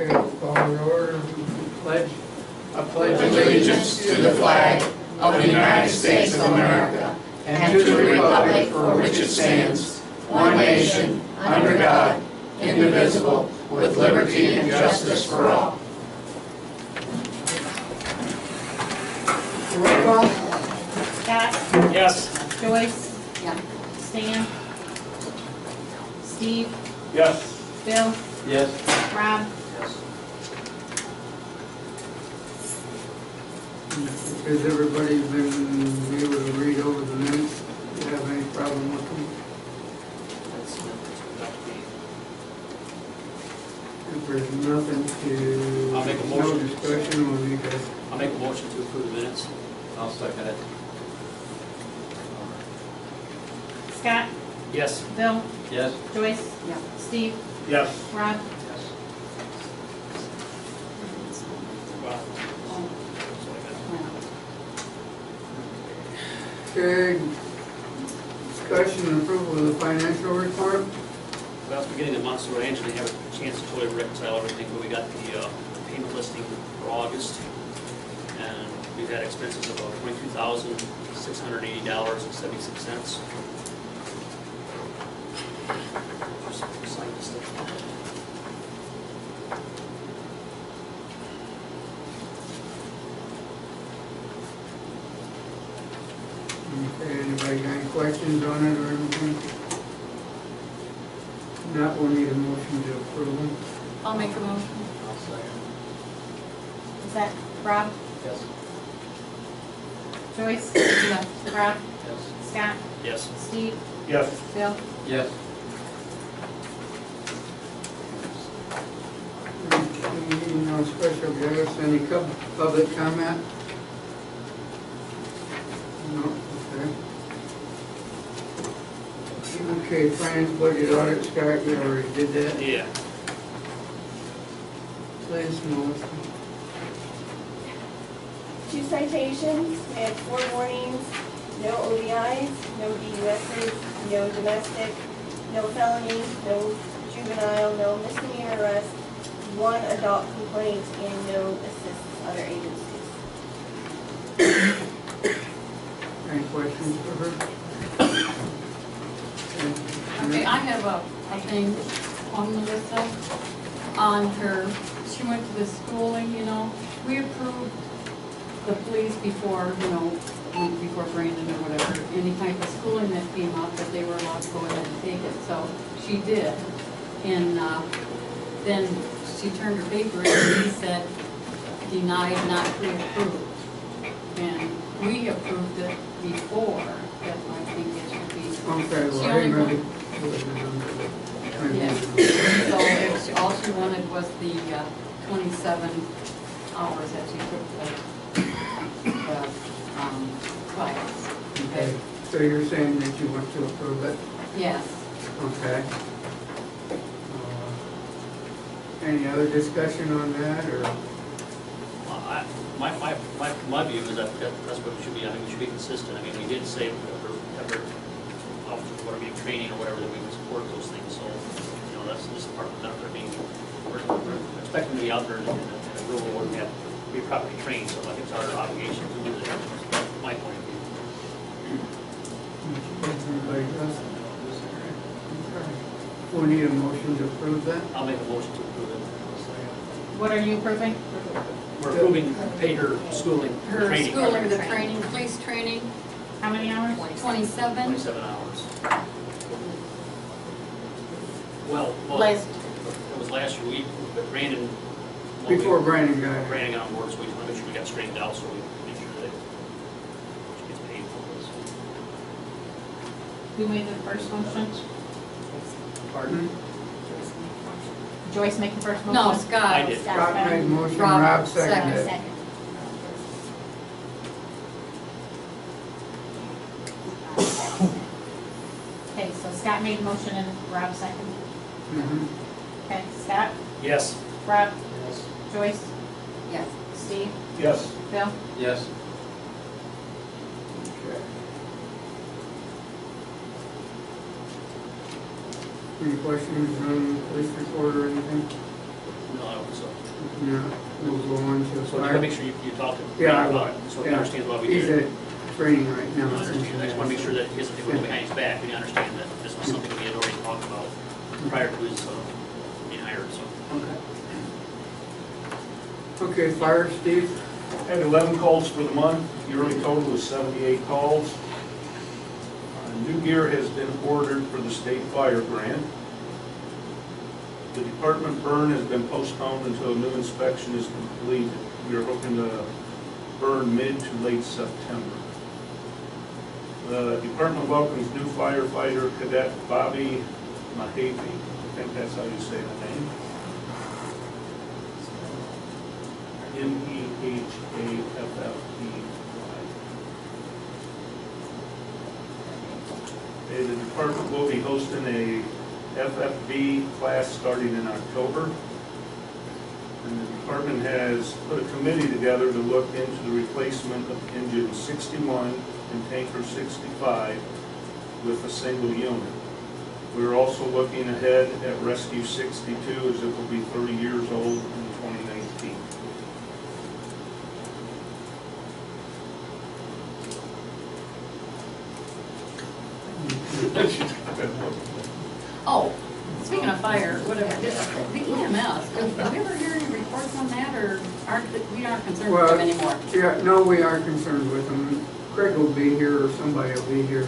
Okay, we'll call to order. Pledge. I pledge allegiance to the flag of the United States of America and to the republic for which it stands, one nation, under God, indivisible, with liberty and justice for all. Roll call. Scott? Yes. Joyce? Yeah. Stan? Steve? Yes. Bill? Yes. Rob? Yes. Has everybody been able to read over the minutes? Do you have any problem with them? If there's nothing to, I'll make a no motion. discussion, we'll need to. I'll make a motion to approve the minutes. I'll second it. Scott? Yes. Bill? Yes. Joyce? Yeah. Steve? Yes. Rob? Yes. Okay, discussion and approval of the financial report. Well, it's beginning of the month, so we're actually have a chance to totally reconcile everything, but we got the payment listing for August. And we've had expenses of about $22,680.76. Sign this thing. Okay, anybody got any questions on it or anything? Not, we'll need a motion to approve them. I'll make a motion. I'll second. Is that Rob? Yes. Joyce? Yeah. Rob? Yes. Scott? Yes. Steve? Yes. Bill? Yes. Okay, no special guests, any public comment? No, okay. Okay, finance budget audit, Scott, you already did that. Yeah. Please, Melissa. 2 citations, we had 4 warnings, no ODIs, no DUSs, no domestic, no felony, no juvenile, no misdemeanor arrest, 1 adult complaint, and no assists other agencies. Any questions for her? Okay, I have a thing on Melissa, on her, she went to the schooling, you know, we approved the police before, you know, before Brandon or whatever, any type of schooling that came up, that they were allowed to go ahead and take it, so she did. And then she turned her paper in and he said, denied, not pre-approved. And we approved it before, that I think it should be. Okay, She well, I only remember. Yeah, so all she wanted was the 27 hours that she took the class. Okay, so you're saying that you want to approve it? Yes. Okay. Any other discussion on that, or? My view is that that's what it should be. I mean, we should be consistent. I mean, we did say that our officers want to be training or whatever, that we would support those things. So, you know, this is part of the benefit of being, we're expecting to be out there in the real world and have to be properly trained. So I think it's our obligation to do that. That's my point of view. Anybody else? We'll need a motion to approve that. I'll make a motion to approve it. What are you approving? We're approving paid her schooling, Her training. schooling, the training, police training, How many hours? 27. 27 hours. Well, Last. it was last year, but Brandon. Before Brandon got it. Brandon got on board, so we just want to make sure we got straightened out, so we make sure that she gets paid for this. Who made the first motion? Pardon? Joyce make the first motion? No, Scott. I did. Scott made motion, Rob Rob seconded it. seconded. Okay, so Scott made the motion and Rob seconded. Mhm. Okay, Scott? Yes. Rob? Yes. Joyce? Yes. Steve? Yes. Bill? Yes. Okay. Any questions on the police report or anything? No, I don't think so. No, we'll go on to So you fire. gotta make sure you talk to Yeah, I Brandon about will. it, so he Yeah. understands why we He's did at it. training right now. I just wanna make sure that he doesn't think we're behind his back, and he understands that this was something we had already talked about prior to his being hired, so. Okay, fire, Steve? Had 11 calls for the month, yearly total was 78 calls. New gear has been ordered for the state fire grant. The department burn has been postponed until a new inspection is completed. We are hoping to burn mid to late September. The department welcomes new firefighter cadet Bobby Mahaffey. I think that's how you say the name. Mehaffey. The department will be hosting a FFB class starting in October. And the department has put a committee together to look into the replacement of engine 61 and tanker 65 with a single unit. We're also looking ahead at Rescue 62 as it will be 30 years old in 2019. Oh, speaking of fire, whatever, the EMS, do we ever hear any reports on that, or we aren't concerned with them anymore? Yeah, no, we are concerned with them. Craig will be here, or somebody will be here.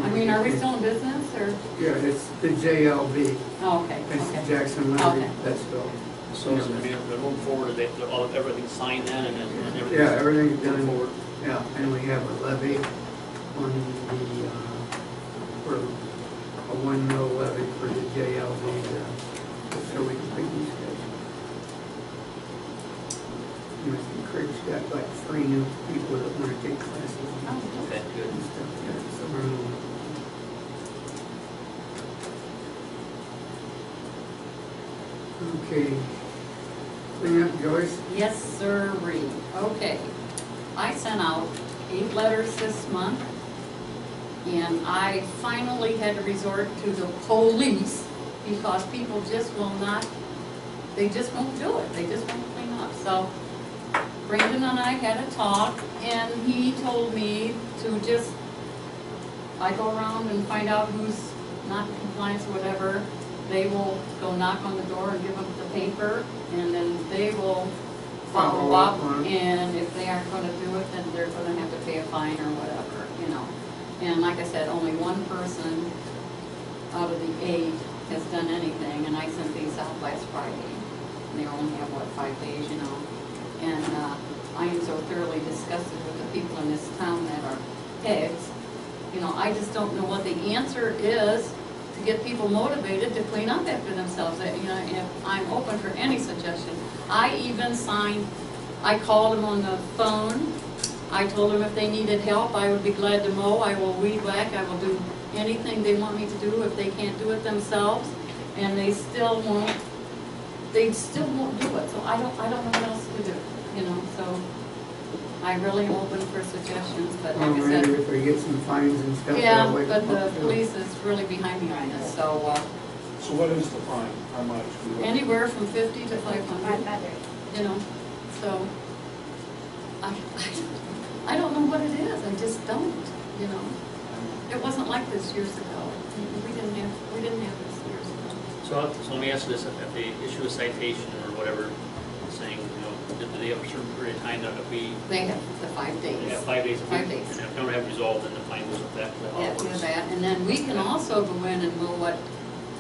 I mean, are we still in business, or? Yeah, it's the JLB. Oh, okay, It's okay. Jackson Levy, Okay. that's Bill. So is it, they're moving forward, everything's signed then, and everything's. Yeah, everything's moving done. forward. Yeah, and we have a levy on the, for a 1 mil levy for the JLB, so we can pay these guys. And I think Craig's got like 3 new people that want to take classes. Oh, Okay, good. And stuff, yeah, so we're, okay. Clean up, Joyce? yes, sir-ree. Okay. I sent out 8 letters this month, and I finally had to resort to the police because people just will not, they just won't do it. They just won't clean up. So Brandon and I had a talk, and he told me to just, I go around and find out who's not in compliance or whatever. They will go knock on the door and give them the paper, and then they will follow up, and if they aren't gonna do it, then they're gonna have to pay a fine or whatever, you know. And like I said, only one person out of the 8 has done anything, and I sent these out last Friday. And they only have, what, 5 days, you know? And I am so thoroughly disgusted with the people in this town that are pigs. You know, I just don't know what the answer is to get people motivated to clean up after themselves. You know, if I'm open for any suggestion. I even signed, I called them on the phone. I told them if they needed help, I would be glad to mow. I will weed whack. I will do anything they want me to do if they can't do it themselves. And they still won't do it. So I don't know what else to do, you know, so I really am open for suggestions, but like I Maybe said. if we get some fines and stuff. Yeah, that'll wake but them the up, too. police is really behind me on this, so, So what is the fine? How much? anywhere from 50 to 500, you know, so, I don't know what it is, I just don't, you know. It wasn't like this years ago, we didn't have this years ago. So let me ask you this, if they issue a citation or whatever, saying, you know, do they have a certain period of time that if we, They have the 5 days. they have 5 days? 5 days. And if they don't have resolved, then the fine goes up that, the Yeah, do that, and then we can also go in and mow it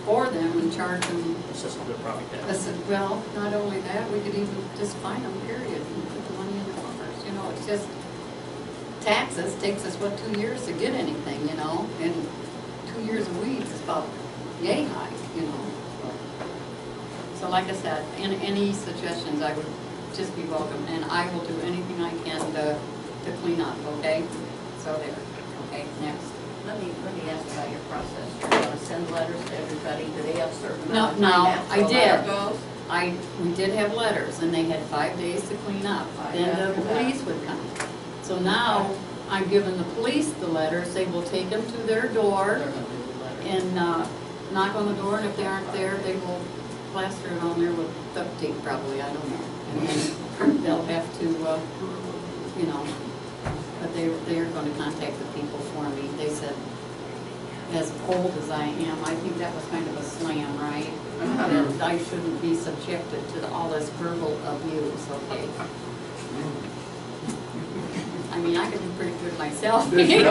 for them and charge them. assessment of their property tax. Well, not only that, we could even just fine them, period, and put the money in the coffers, you know, it's just, taxes takes us, what, 2 years to get anything, you know, and 2 years of weeds is about yay high, you know. So like I said, any suggestions, I would just be welcome, and I will do anything I can to clean up, okay? So there, okay, next. Let me ask about your process. You're gonna send letters to everybody, do they have a certain No, amount of time after I a letter did. goes? We did have letters, and they had 5 days to clean up, then the After that. police would come. So now, I'm giving the police the letters, they will take them to their door They're gonna do the letter. and knock on the door, and if they aren't there, they will plaster it on there with duct tape probably, I don't know. And then they'll have to, you know, but they are gonna contact the people for me. They said, as old as I am, I think that was kind of a slam, right? That I shouldn't be subjected to all this verbal abuse, okay? I mean, I could do pretty good myself. Yeah.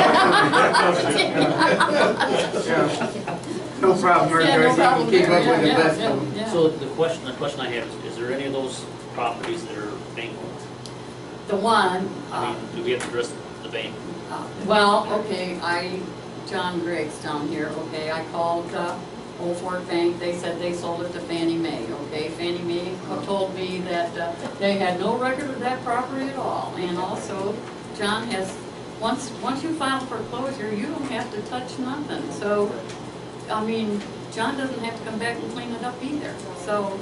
No problem, Mary Yeah, no Joyce, you problem can keep there. up with the Yeah, best yeah, of them. yeah. So the question I have is there any of those properties that are bank owned? The one, I mean, do we have to address the bank? well, okay, John Griggs down here, okay, I called, Old Fort Bank, they said they sold it to Fannie Mae, okay? Fannie Mae told me that, they had no record of that property at all, and also, John has, once you file foreclosure, you don't have to touch nothing, so, I mean, John doesn't have to come back and clean it up either, so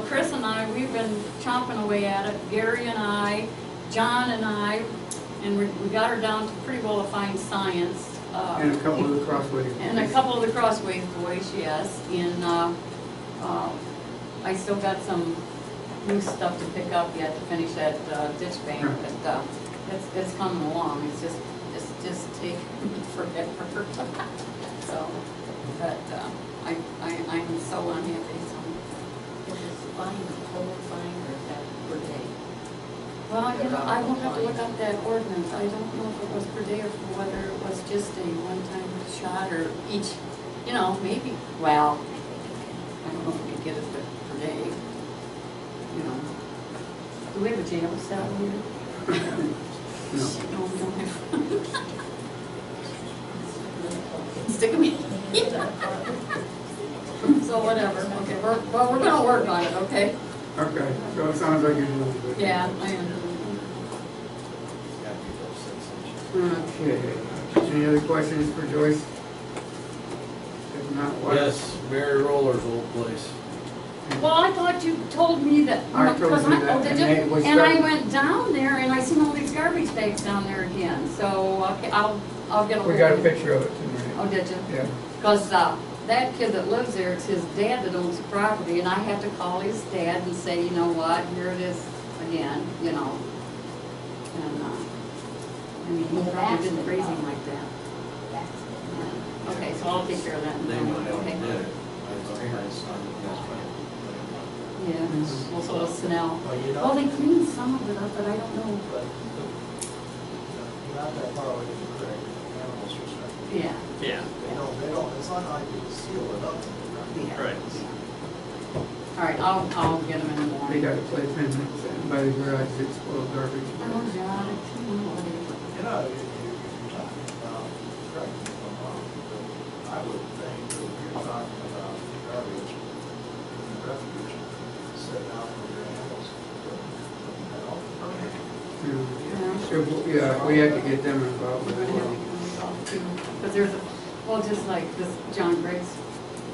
Chris and I, we've been chomping away at it, Gary and I, John and I, and we got her down to pretty well a fine science. And a couple of the crossways. And a couple of the Crossways boys, yes, and, I still got some new stuff to pick up yet to finish that, ditch bank, but, it's coming along, it's just take forever. So, but, I'm so unhappy, so. Is this fine, the total fine, or is that per day? Well, you know, I will have to look up that ordinance, I don't know if it was per day or whether it was just a one-time shot or each, you know, maybe, well, I don't know if we could get it per day, you know. Do we have a jail cell here? No. No, we don't have. Stick 'em in. So whatever, okay, we're gonna work on it, okay? Okay, so it sounds like you're doing good. Yeah, I am. Okay, any other questions for Joyce? If not, what? Yes, Mary Roller's old place. Well, I thought you told me that. I told because you that, oh, did and you? it was And I done. went down there and I seen all these garbage bags down there again, so okay, I'll get a hold of We got a you. picture of it tonight. Oh, did you? Yeah. Because, that kid that lives there, it's his dad that owns the property, and I have to call his dad and say, you know what, here it is again, you know. And, I mean, he probably didn't raise him like that. Yeah. Okay, so I'll take care of that. Okay. Yeah, well, so does Snell. Well, you Well, know, they cleaned some of it up, but I don't know. but you're not that far away from the creek, animals are stuff. Yeah. Yeah, They don't, it's not like you can seal it up. right. All right, I'll get them in the They morning. got a playpen by the garage, it's full of garbage. Oh, God, it's too late. You know, if you're talking about, correct me if I'm wrong, but I would think that if you're talking about garbage, and refuge, set down for your animals, that all the permit. Yeah, we had to get them involved with it. Because there's a, well, just like this John Briggs,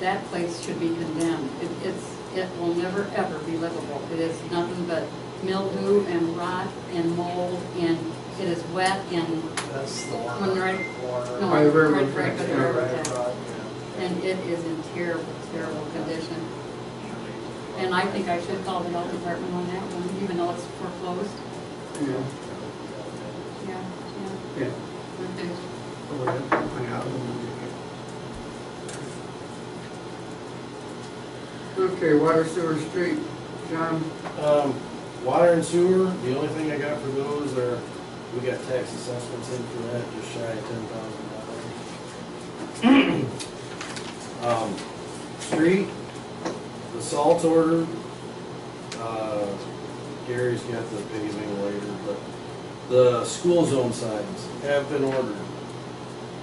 that place should be condemned. It will never, ever be livable. It is nothing but mildew and rot and mold, and it is wet and, That's the one. When right- corner. no, By the river. right by the Yeah, river, Right, yeah. right, yeah. And it is in terrible, terrible condition. And I think I should call the health department on that one, even though it's foreclosed. Yeah, Yeah, yeah. yeah. Okay. Oh, yeah, my house. Okay, water, sewer, street, John. Water and sewer, the only thing I got for those are, we got tax assessments in for that, just shy of $10,000. Street, the salt order, Gary's got the paving later, but the school zone signs have been ordered.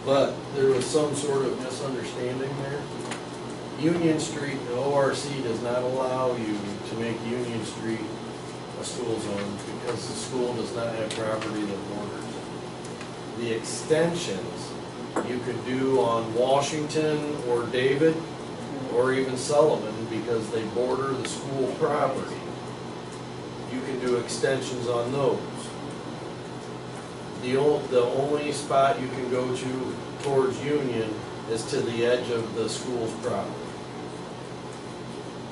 But there was some sort of misunderstanding there. Union Street, the ORC does not allow you to make Union Street a school zone because the school does not have property that borders. The extensions you could do on Washington or David or even Sullivan because they border the school property. You can do extensions on those. The only spot you can go to towards Union is to the edge of the school's property.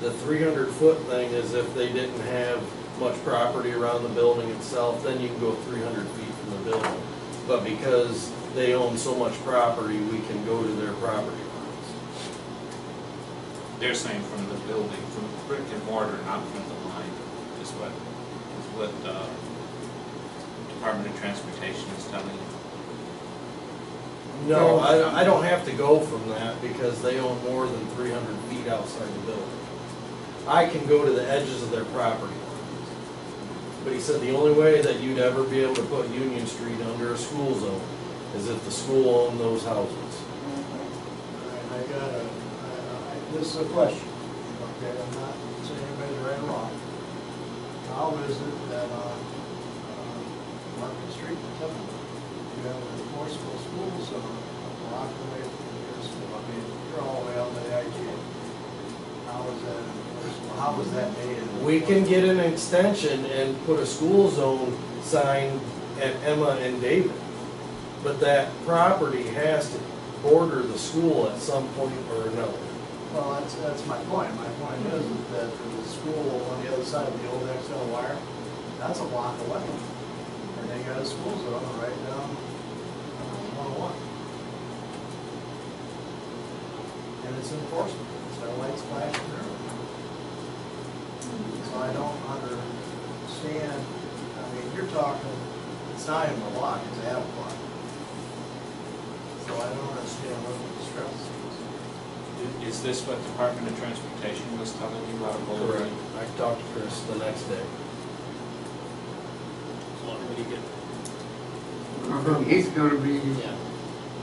The 300-foot thing is if they didn't have much property around the building itself, then you can go 300 feet from the building. But because they own so much property, we can go to their property lines. They're saying from the building, from brick and mortar, not from the line, is what Department of Transportation is telling you. No, I don't have to go from that because they own more than 300 feet outside the building. I can go to the edges of their property lines. But he said the only way that you'd ever be able to put Union Street under a school zone is if the school owned those houses. This is a question, okay, I'm not saying anybody's right or wrong. How is it that on Market Street in Tubman, you have an enforceable school zone a block away from your school? I mean, you're all the way out to the IGA. How is that enforceable? How was that made? We can get an extension and put a school zone sign at Emma and David. But that property has to border the school at some point or another. Well, that's my point. My point is that the school on the other side of the old XL wire, that's a block away. And they got a school zone right down 101. And it's enforceable. It's got lights flashing and everything. So I don't understand, I mean, you're talking, it's not even a block, it's a half block. So I don't understand what the stress is. Is this what Department of Transportation was telling you about a boulder? Correct. I talked to Chris the next day. So everybody get, He's gonna be yeah,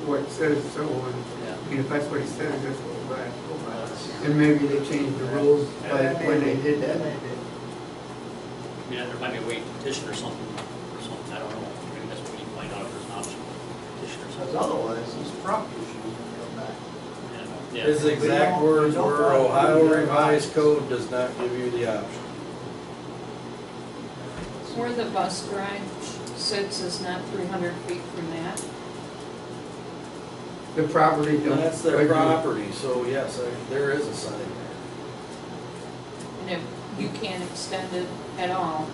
what says so, and, yeah. I mean, if that's what he says, that's what we'll have to go by. And maybe they changed the rules by when they did that. I mean, there might be a way to petition or something, I don't know. Maybe that's what we need to find out if there's an option. Petition or Because something. otherwise, this property issues will come back. Yeah. His exact words were, Ohio Revised Code does not give you the option. Where the bus garage sits is not 300 feet from that. The property And don't. that's their property, so yes, there is a sign there. And if you can't extend it at all,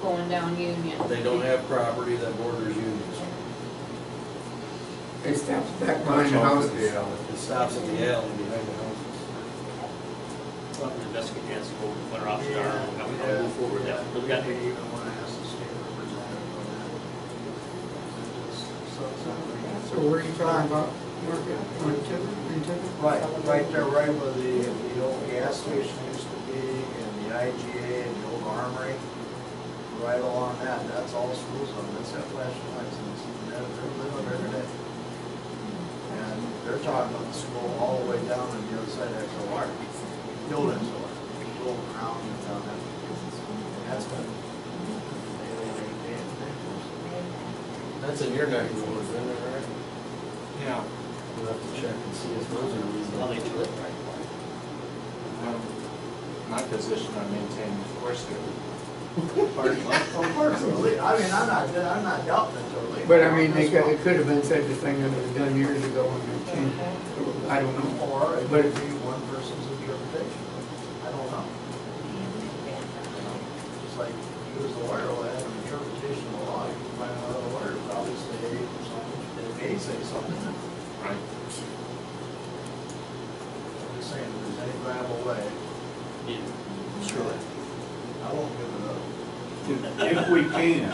going down Union. They don't have property that borders Union Street. It stops back behind the houses. It stops at the alley behind the houses. We'll have to investigate that, see what our options are, and how we move forward with that. But we got, Maybe even want to ask the state representative on that. So where are you talking about? Market, on Tibbet, in Tibbet? Right there, right where the old gas station used to be, and the IGA, and the old armory, right along that, that's all school zone, that's that flashing lights, and they're living there today. And they're talking about the school all the way down on the other side of the wire, buildings are, going around and down that. And that's been, That's in your neck of the woods, isn't it, right? Yeah. We'll have to check and see if those are how they legal. do it, right? My position on maintaining the force there. Of course, I mean, I'm not doubting it totally. But I mean, it could have been such a thing that was done years ago and they changed it. I don't know. Or it But could be one person's interpretation. I don't know. Just like you as a lawyer will have an interpretation of the law, you can find another lawyer who probably say something, they may say something. Right. I'm just saying, if there's any viable way, Yeah, sure. I won't give it up. If we can,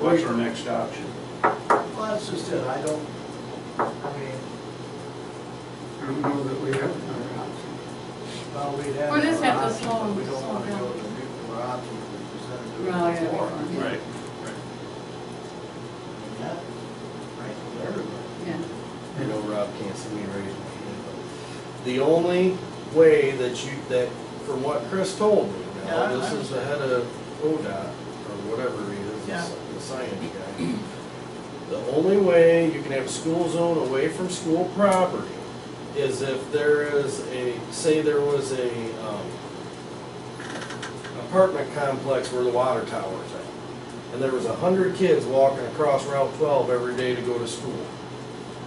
what's our next option? Well, that's just it, I mean, I don't know that we have another option. well, we'd have. We'll just have to another option, slow but them- we don't slow want to down. go to the nuclear option we presented to Well, the yeah, floor. yeah. Right, right. And that, frankly, everybody. Yeah. I know Rob can't see me raise my hand, but the only way that from what Chris told me, Yeah, now, I this is the head of ODOT, or whatever he is, Yeah. the science guy. The only way you can have a school zone away from school property is if there is say there was a apartment complex where the water tower's at, and there was 100 kids walking across Route 12 every day to go to school.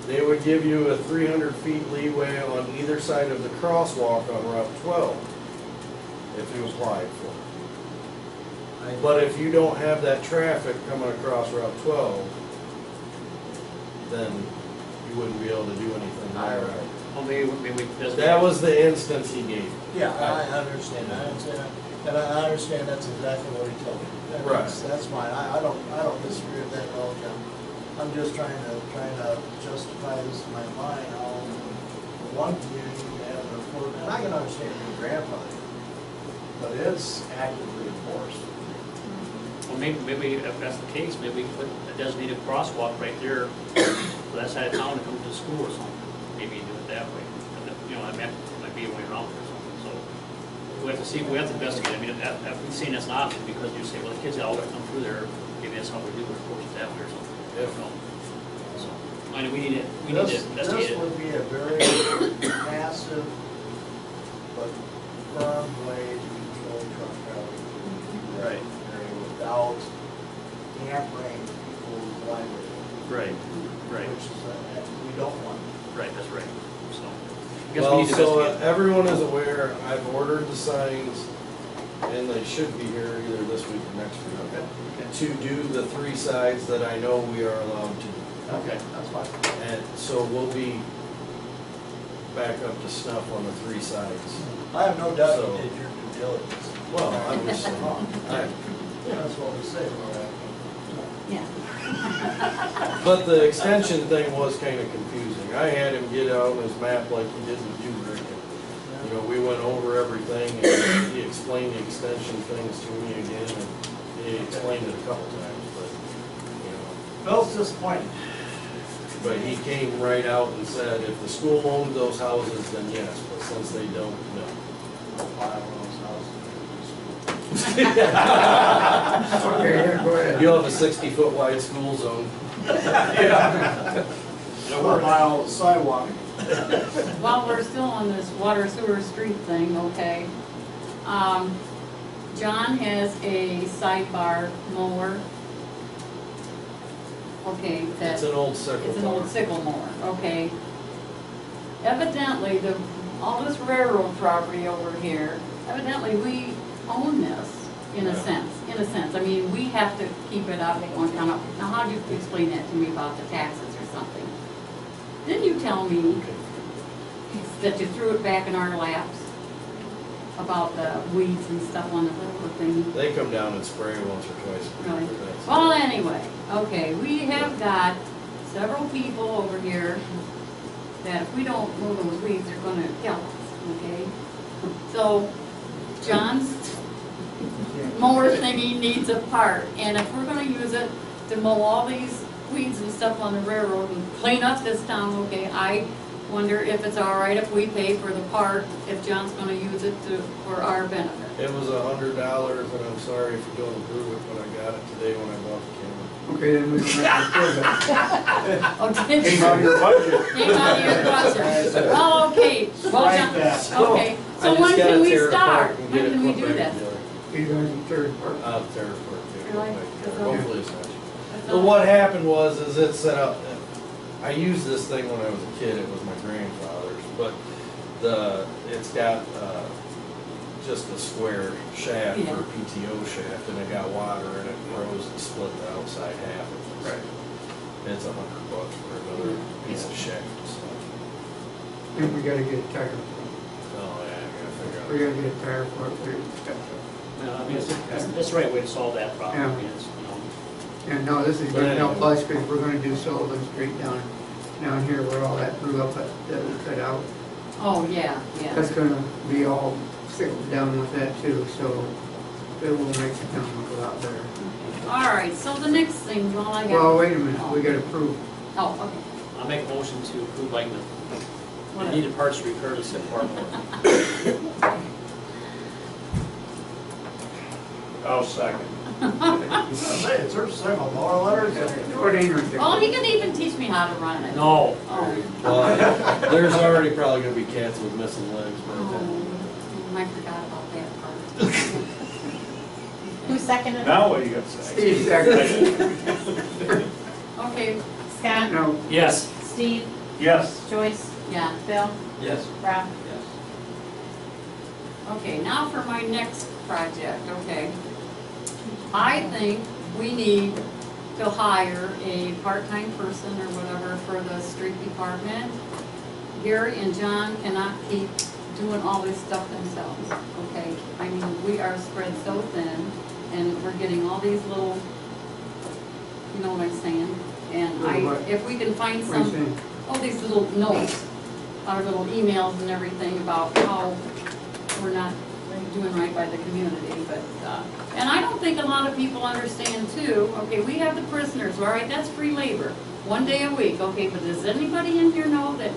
They would give you a 300 feet leeway on either side of the crosswalk on Route 12. if you applied for it. But if you don't have that traffic coming across Route 12, then you wouldn't be able to do anything there. Well, maybe we designate. That was the instance he gave. Yeah, I understand, and I understand that's exactly what he told me. And Right. That's fine, I don't disagree with that at all, John. I'm just trying to justify this in my mind, how one community can have an afford, and I can understand your grandfather, but it's actively enforced. Well, maybe if that's the case, maybe we can put a designated crosswalk right there for that side of town to come to the school or something. Maybe do it that way. And then, you know, that might be a way around it or something, so. We have to see, we have to investigate. I mean, if we've seen that's an option, because you say, well, the kids all got to come through there, maybe that's how we do it, of course, that way or something. Yeah. You know? So, I mean, we need to investigate This it. would be a very passive but firm way to control truck traffic. Right. Without hampering people's livelihood. Right, right, Which is, we don't want. right, that's right, so. I guess we Well, need to so investigate. everyone is aware, I've ordered the signs, and they should be here either this week or next week. Okay. To do the 3 sides that I know we are allowed to. Okay. That's fine. And so we'll be back up to snuff on the 3 sides. I have no doubt So- you did your due diligence. Well, I'm just saying, That's what we say, Laura. Yeah. but the extension thing was kind of confusing. I had him get out on his map like he did with Dubrick. You know, we went over everything, and he explained the extension things to me again, and he explained it a couple times, but, you know. Bill's disappointed. But he came right out and said, if the school owned those houses, then yes, but since they don't, no. Okay, yeah, go ahead. You'll have a 60-foot wide school zone. Yeah. 4 mile sidewalk. While we're still on this water sewer street thing, okay, John has a sidebar mower. Okay, that. It's an old sickle. It's an old sickle mower, okay. Evidently, all this railroad property over here, evidently we own this in a Yeah. sense. I mean, we have to keep it up on kind of, now how'd you explain that to me about the taxes or something? Didn't you tell me that you threw it back in our laps about the weeds and stuff on the railroad thing? They come down and spray once or twice. Really? That's- Well, anyway, okay, we have got several people over here that if we don't move those weeds, they're gonna kill us, okay? So, John's mower thingy needs a part, and if we're gonna use it to mow all these weeds and stuff on the railroad and clean up this town, okay, I wonder if it's all right if we pay for the part, if John's gonna use it for our benefit. It was $100, and I'm sorry if you don't approve it, but I got it today when I bought the camera. Okay, then we don't have to prove it. Oh, did Came you? out of your budget. Came out of your budget. Oh, okay. Well, Strike John- that. okay, I so just when gotta can we tear it apart start? and When get it can we put do back this? together. He's on the third part. I'll tear it apart, get it Really? back together. That's all? Hopefully it's not. That's But all. what happened was, is it set up, I used this thing when I was a kid, it was my grandfather's, but it's got, just a square shaft Yeah. for a PTO shaft, and it got water in it, froze and split the outside half of it. Right. It's $100 for another piece of shaft, so, And we gotta get a tire. oh yeah, I gotta figure out. We gotta get a tire for it, too. No, I mean, that's the right way to solve that problem. I Yeah. mean, it's, you know, And no, this is But gonna help anyway. us, because we're gonna do Sullivan Street down here where all that grew up, that we cut out. Oh, yeah, yeah. That's gonna be all sickled down with that too, so it will make the town look a lot better. All right, so the next thing, well, I got. Well, wait a minute, we gotta prove. Oh, okay. I'll make a motion to approve like the Whatever. needed parts to repair the SIP part. I'll second. I say, it's her second, Laura, let her get it. It ain't ridiculous. Well, he can even teach me how to run it. No. Oh, Well, there's already probably gonna be cats with missing legs by the time. oh, I forgot about that part. Who seconded it? Now what you got to say? Steve second. Okay, Scott, No, Yes. Steve, Yes. Joyce, yeah. Bill, Yes. Rob. Yes. Okay, now for my next project, okay. I think we need to hire a part-time person or whatever for the street department. Gary and John cannot keep doing all this stuff themselves, okay? I mean, we are spread so thin, and we're getting all these little, you know what I'm saying? And Little what? if we can find What are you some, saying? all these little notes, our little emails and everything about how we're not doing right by the community, but, and I don't think a lot of people understand too, okay, we have the prisoners, all right, that's free labor, 1 day a week, okay, but does anybody in here know that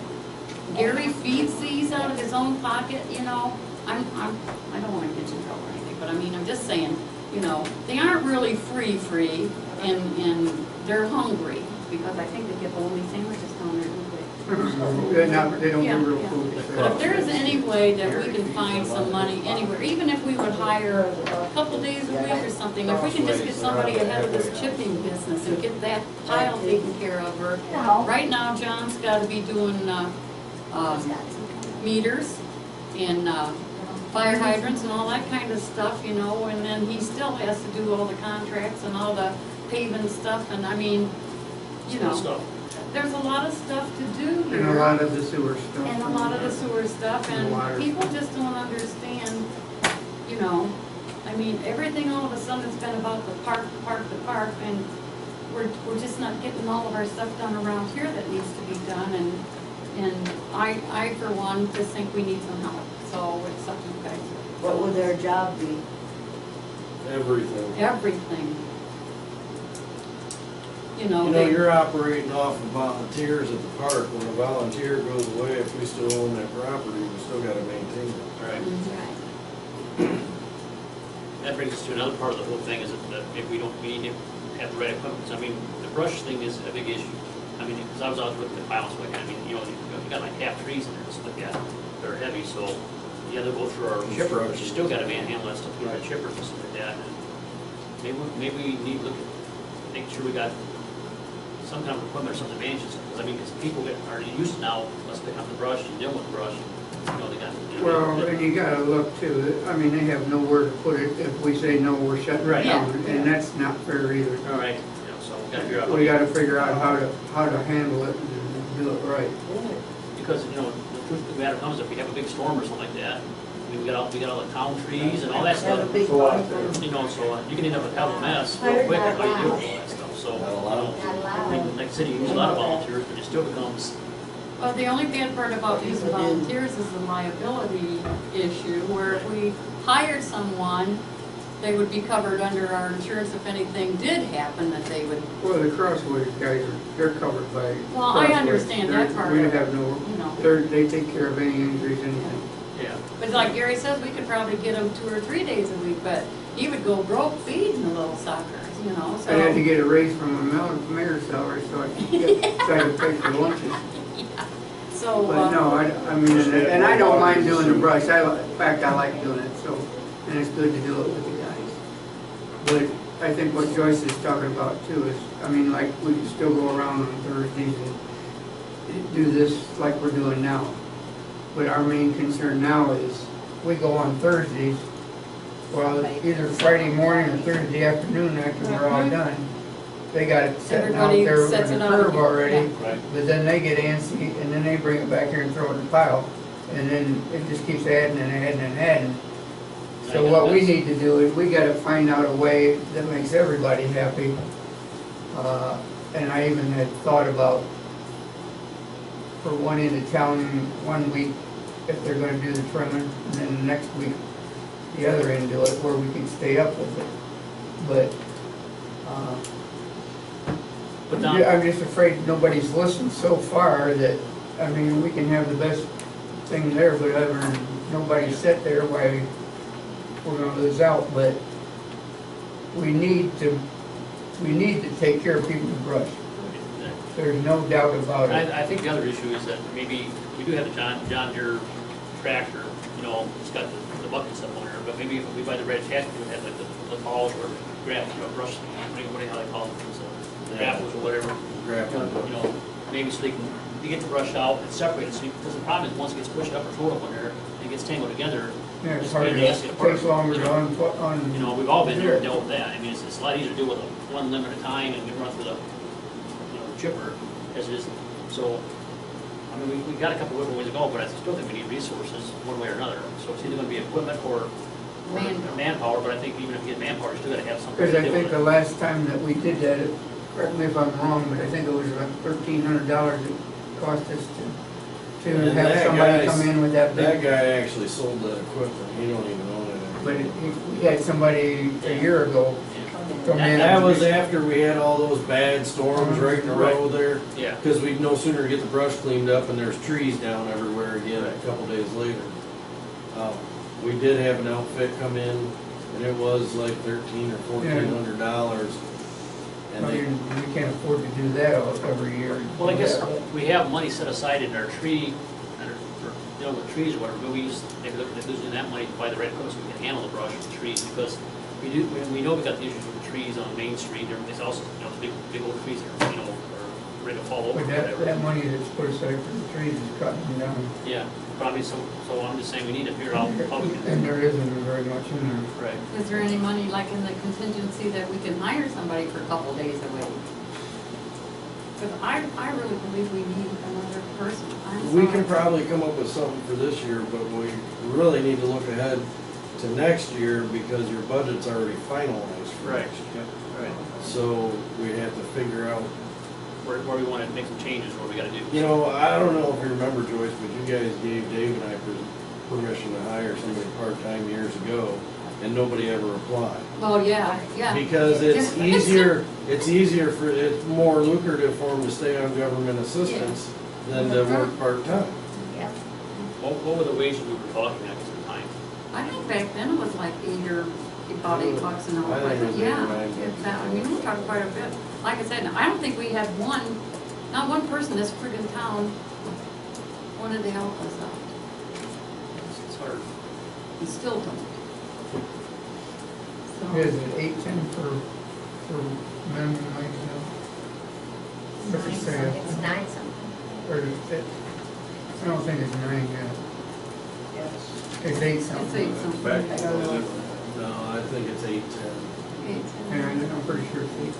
Gary feeds these out of his own pocket, you know? I don't wanna get you in trouble or anything, but I mean, I'm just saying, you know, they aren't really free, and they're hungry, because I think they get only sandwiches down there, don't they? They don't Yeah, do real yeah. food. But if there is any way that we can find some money anywhere, even if we would hire a couple days a week or something, if we can just get somebody ahead of this chipping business and get that pile taken care of, or, right now, John's gotta be doing, meters and, fire hydrants and all that kind of stuff, you know, and then he still has to do all the contracts and all the paving stuff, and I mean, you know. Stuff. There's a lot of stuff to do here. And a lot of the sewer stuff. And a lot of the sewer stuff, And water. and people just don't understand, you know, I mean, everything all of a sudden has been about the park, and we're just not getting all of our stuff done around here that needs to be done, and I for one, just think we need some help, so it's up to you guys. What would their job be? Everything. Everything. You know, You know, you're operating off of volunteers at the park. When a volunteer goes away, if we still own that property, we still gotta maintain it. Right. Mhm. That brings us to another part of the whole thing, is that maybe we need to have the right equipment. 'Cause I mean, the brush thing is a big issue. I mean, because I was looking at piles, like, I mean, you got like half trees in there and stuff like that, that are heavy, so you have to go through our chipper, but you still gotta manhandle that stuff through our chippers and stuff like that. And maybe we need to look at, making sure we got some kind of equipment or something manages it, because I mean, because people are used to now, let's pick up the brush and deal with the brush, you know, they got. Well, and you gotta look too, I mean, they have nowhere to put it if we say no, we're shutting Right. down, Yeah. and that's not fair either. All right, you know, so we gotta figure out. We gotta figure out how to handle it and do it right. Because, you know, the truth of the matter comes, if we have a big storm or something like that, I mean, we got all the town trees and all that stuff. Have a big So, party. You know, so you can end up with a hell of a mess real quick, and how you deal with all that stuff, so, you know, like I said, you use a lot of volunteers, but it still becomes, Well, the only bad part about using volunteers is the liability issue, where if we hired someone, they would be covered under our insurance if anything did happen, that they would, Well, the Crossways guys they're covered by. well, I Crossways. understand that part We of it, have no, you know. they take care of any injuries, anything. yeah. But like Gary says, we could probably get them 2 or 3 days a week, but he would go broke feeding the little suckers, you know, so. I had to get a raise from my mayor's salary, so I could try to pay for lunches. So, But no, I mean, and I don't mind doing the brush, in fact, I like doing it, so, and it's good to do it with the guys. But I think what Joyce is talking about too is, I mean, like, we can still go around on Thursdays and do this like we're doing now. But our main concern now is, we go on Thursdays, well, either Friday morning or Thursday afternoon after we're all done. They got it sitting out Everybody there sets in the it out, curb already, Right. but then they get antsy, and then they bring it back here and throw it in the pile, and then it just keeps adding and adding and adding. So what we need to do is, we gotta find out a way that makes everybody happy. And I even had thought about, for one end of town, 1 week, if they're gonna do the trimming, and then the next week, the other end do it, where we can stay up with it. But, But Don, I'm just afraid nobody's listened so far that, I mean, we can have the best thing there, but nobody sit there, why we're gonna lose out, but we need to take care of people's brush. There's no doubt about it. I think the other issue is that maybe, we do have the John Deere tractor, you know, it's got the bucket stuff on there, but maybe if we buy the red hat, we would have like the balls or grab, you know, brush, what do you, how they call them, so, grapples or whatever. You know, maybe so you get the brush out and separate it, so because the problem is once it gets pushed up or thrown up on there, it gets tangled together, Yeah, it's Just hard, get to- an it AC apart. takes longer to on. You know, we've all been there and dealt with that. I mean, it's a lot easier to do with one limb at a time and we run through the, chipper as it is. So, I mean, we got a couple of ways to go, but I still think we need resources one way or another. So it's either gonna be equipment or manpower, but I think even if you get manpower, you still gotta have something Because to I do think with the it. last time that we did that, correct me if I'm wrong, but I think it was about $1,300 it cost us to And have that somebody guy's- come in with that That big. guy actually sold that equipment, he don't even own it But anymore. we had somebody a year ago come in. That was after we had all those bad storms right in a row there. Yeah. Because we'd no sooner get the brush cleaned up and there's trees down everywhere again a couple days later. We did have an outfit come in and it was like $1,300 or $1,400. I And they, mean, we can't afford to do that every year. Well, I guess we have money set aside in our tree, for dealing with trees or whatever, but we use, maybe look at losing that money to buy the right equipment so we can handle the brush and the trees, because we know we got the issues with the trees on Main Street, there's also, big old trees that are, ready to fall over or But that whatever. money that's put aside for the trees is cutting them down. Yeah, probably, so I'm just saying we need to figure out how we And can. there isn't very much in there. Right. Is there any money like in the contingency that we can hire somebody for a couple days a week? Because I really believe we need another person. I'm we sorry. can probably come up with something for this year, but we really need to look ahead to next year because your budget's already finalized for Right. next year. Right. So we have to figure out, Where we want to make some changes, what we gotta do. you know, I don't know if you remember, Joyce, but you guys gave Dave and I permission to hire somebody part-time years ago, and nobody ever applied. Well, yeah. Because it's easier it's more lucrative for them to stay on government assistance than to work part-time. Yeah. What were the wages we were talking at the time? I think back then it was like about $8 an hour. I think it was Yeah, 8 or 9 it's that, I mean, we talked quite a bit. Like I said, I don't think we had not one person in this friggin' town wanted to help us out. It's hard. We still don't. Is So, it 810 for minimum wage now? What's it say? It's 9 something. Or is it, I don't think it's 9 yet. Yes. It's 8 it's something. 8 something. No, I think it's 8-10. Yeah, I'm pretty sure it's 8.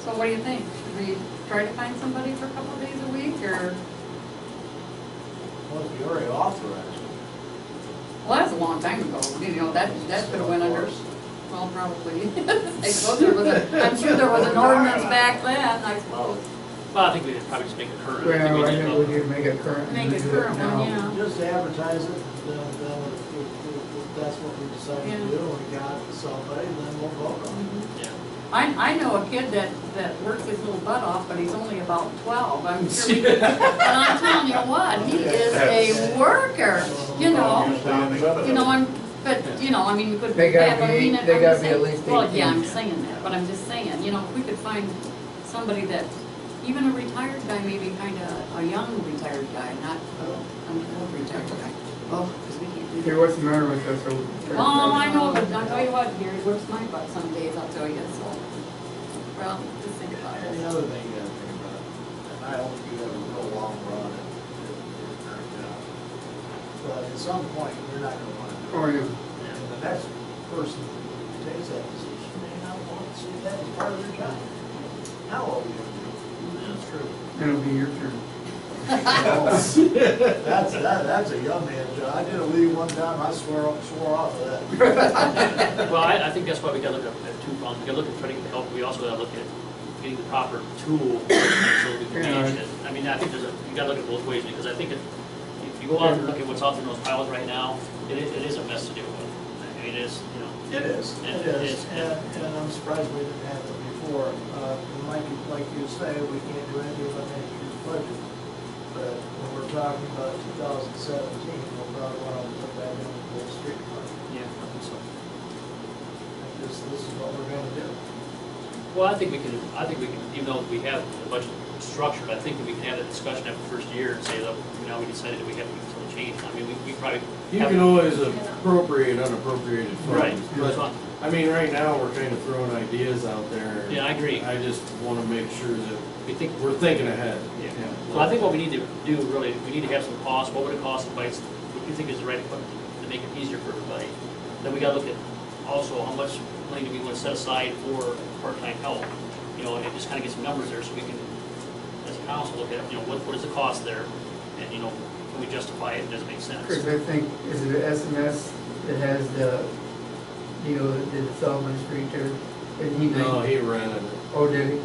So what do you think? Should we try to find somebody for a couple of days a week, or? Well, if you already authorized it. Well, that's a long time ago, that could have went under, well, probably. I suppose there was I'm sure there was an ordinance back then, I suppose. Well, I think we should probably just make it current. Well, I need think to- we could make it current. Make and it do current now. one, yeah. Just advertise it, then if that's what we decide to Yeah. do, and we got somebody, then we'll vote on it. Yeah. I know a kid that works his little butt off, but he's only about 12, I'm sure we could, and I'm telling you what, he is a worker, I mean, we could. They gotta yeah, but I be- mean, they I'm gotta just be at saying- least Well, 18. yeah, I'm saying that, but I'm just saying, if we could find somebody that, even a retired guy, maybe kinda a young retired guy, not an old retired guy. Oh, 'cause we can't do that. Okay, what's the matter with us? Oh, I know, but I'll tell you what, Gary, works my butt some days, I'll tell you, so. Well, just think about And it. the other thing you gotta think about, and I hope you have a real long run at your current job. But at some point, you're not gonna want to do it. Oh, yeah. And the next person who takes that position may not want to see that as part of their job. How old are you gonna be? That's true. It'll be your turn. That's a young man's job. I did a league one time, I swore off of that. Well, I think that's why we gotta look at two fronts. We gotta look at trying to get the help, we also gotta look at getting the proper tool so we can manage it. I mean, I think you gotta look at both ways, because I think if you go out and look at what's out there in those piles right now, it is a mess to deal with. I mean, it is, It is, And- it is, and- and I'm surprised we didn't have it before. It might be, like you say, we can't do anything about next year's budget. But when we're talking about 2017, we'll probably want to put that in the whole street fund. yeah, I think so. This is what we're gonna do. Well, I think we can, even though we have the budget structured, I think that we can have that discussion after the first year and say, look, now we decided that we have to make some change. I mean, we probably. You can always appropriate unappropriated Right. funds, but, I mean, right now, we're kind of throwing ideas out there. Yeah, I agree. I just wanna make sure that We think, we're thinking ahead. yeah. So I think what we need to do, really, we need to have some costs, what would it cost to buy, what do you think is the right equipment to make it easier for everybody? Then we gotta look at also how much money do we wanna set aside for part-time help? You know, and just kinda get some numbers there so we can, as a council, look at, you know, what is the cost there? And, you know, can we justify it, does it make sense? Chris, I think, is it SMS that has the deal that did the Sullivan Street there? Didn't he No, make, he rented it. oh, did he?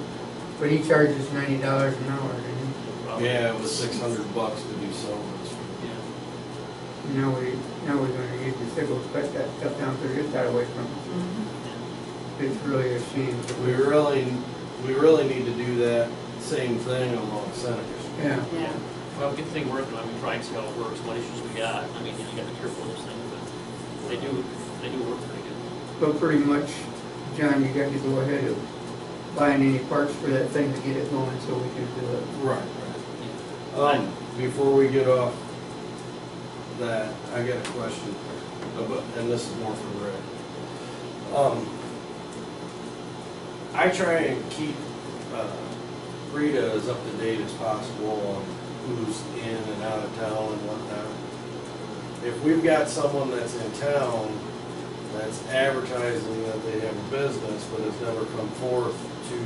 But he charges $90 an hour, didn't he? Probably. Yeah, it was $600 to do so much. Yeah. Now we're gonna use the sickles, cut that stuff down so it's that away from us. It's really a shame. We really need to do that same thing along Seneca Street. Yeah. Yeah. Well, get the thing working, I mean, try and see how it works, what issues we got, I mean, you gotta be careful of those things, but they do work pretty good. But pretty much, John, you got to go ahead of buying any parts for that thing to get it going so we can do it. Right, right. Before we get off that, I got a question, about, and this is more for Rick. I try and keep Rita as up to date as possible on who's in and out of town and whatnot. If we've got someone that's in town that's advertising that they have a business but has never come forth to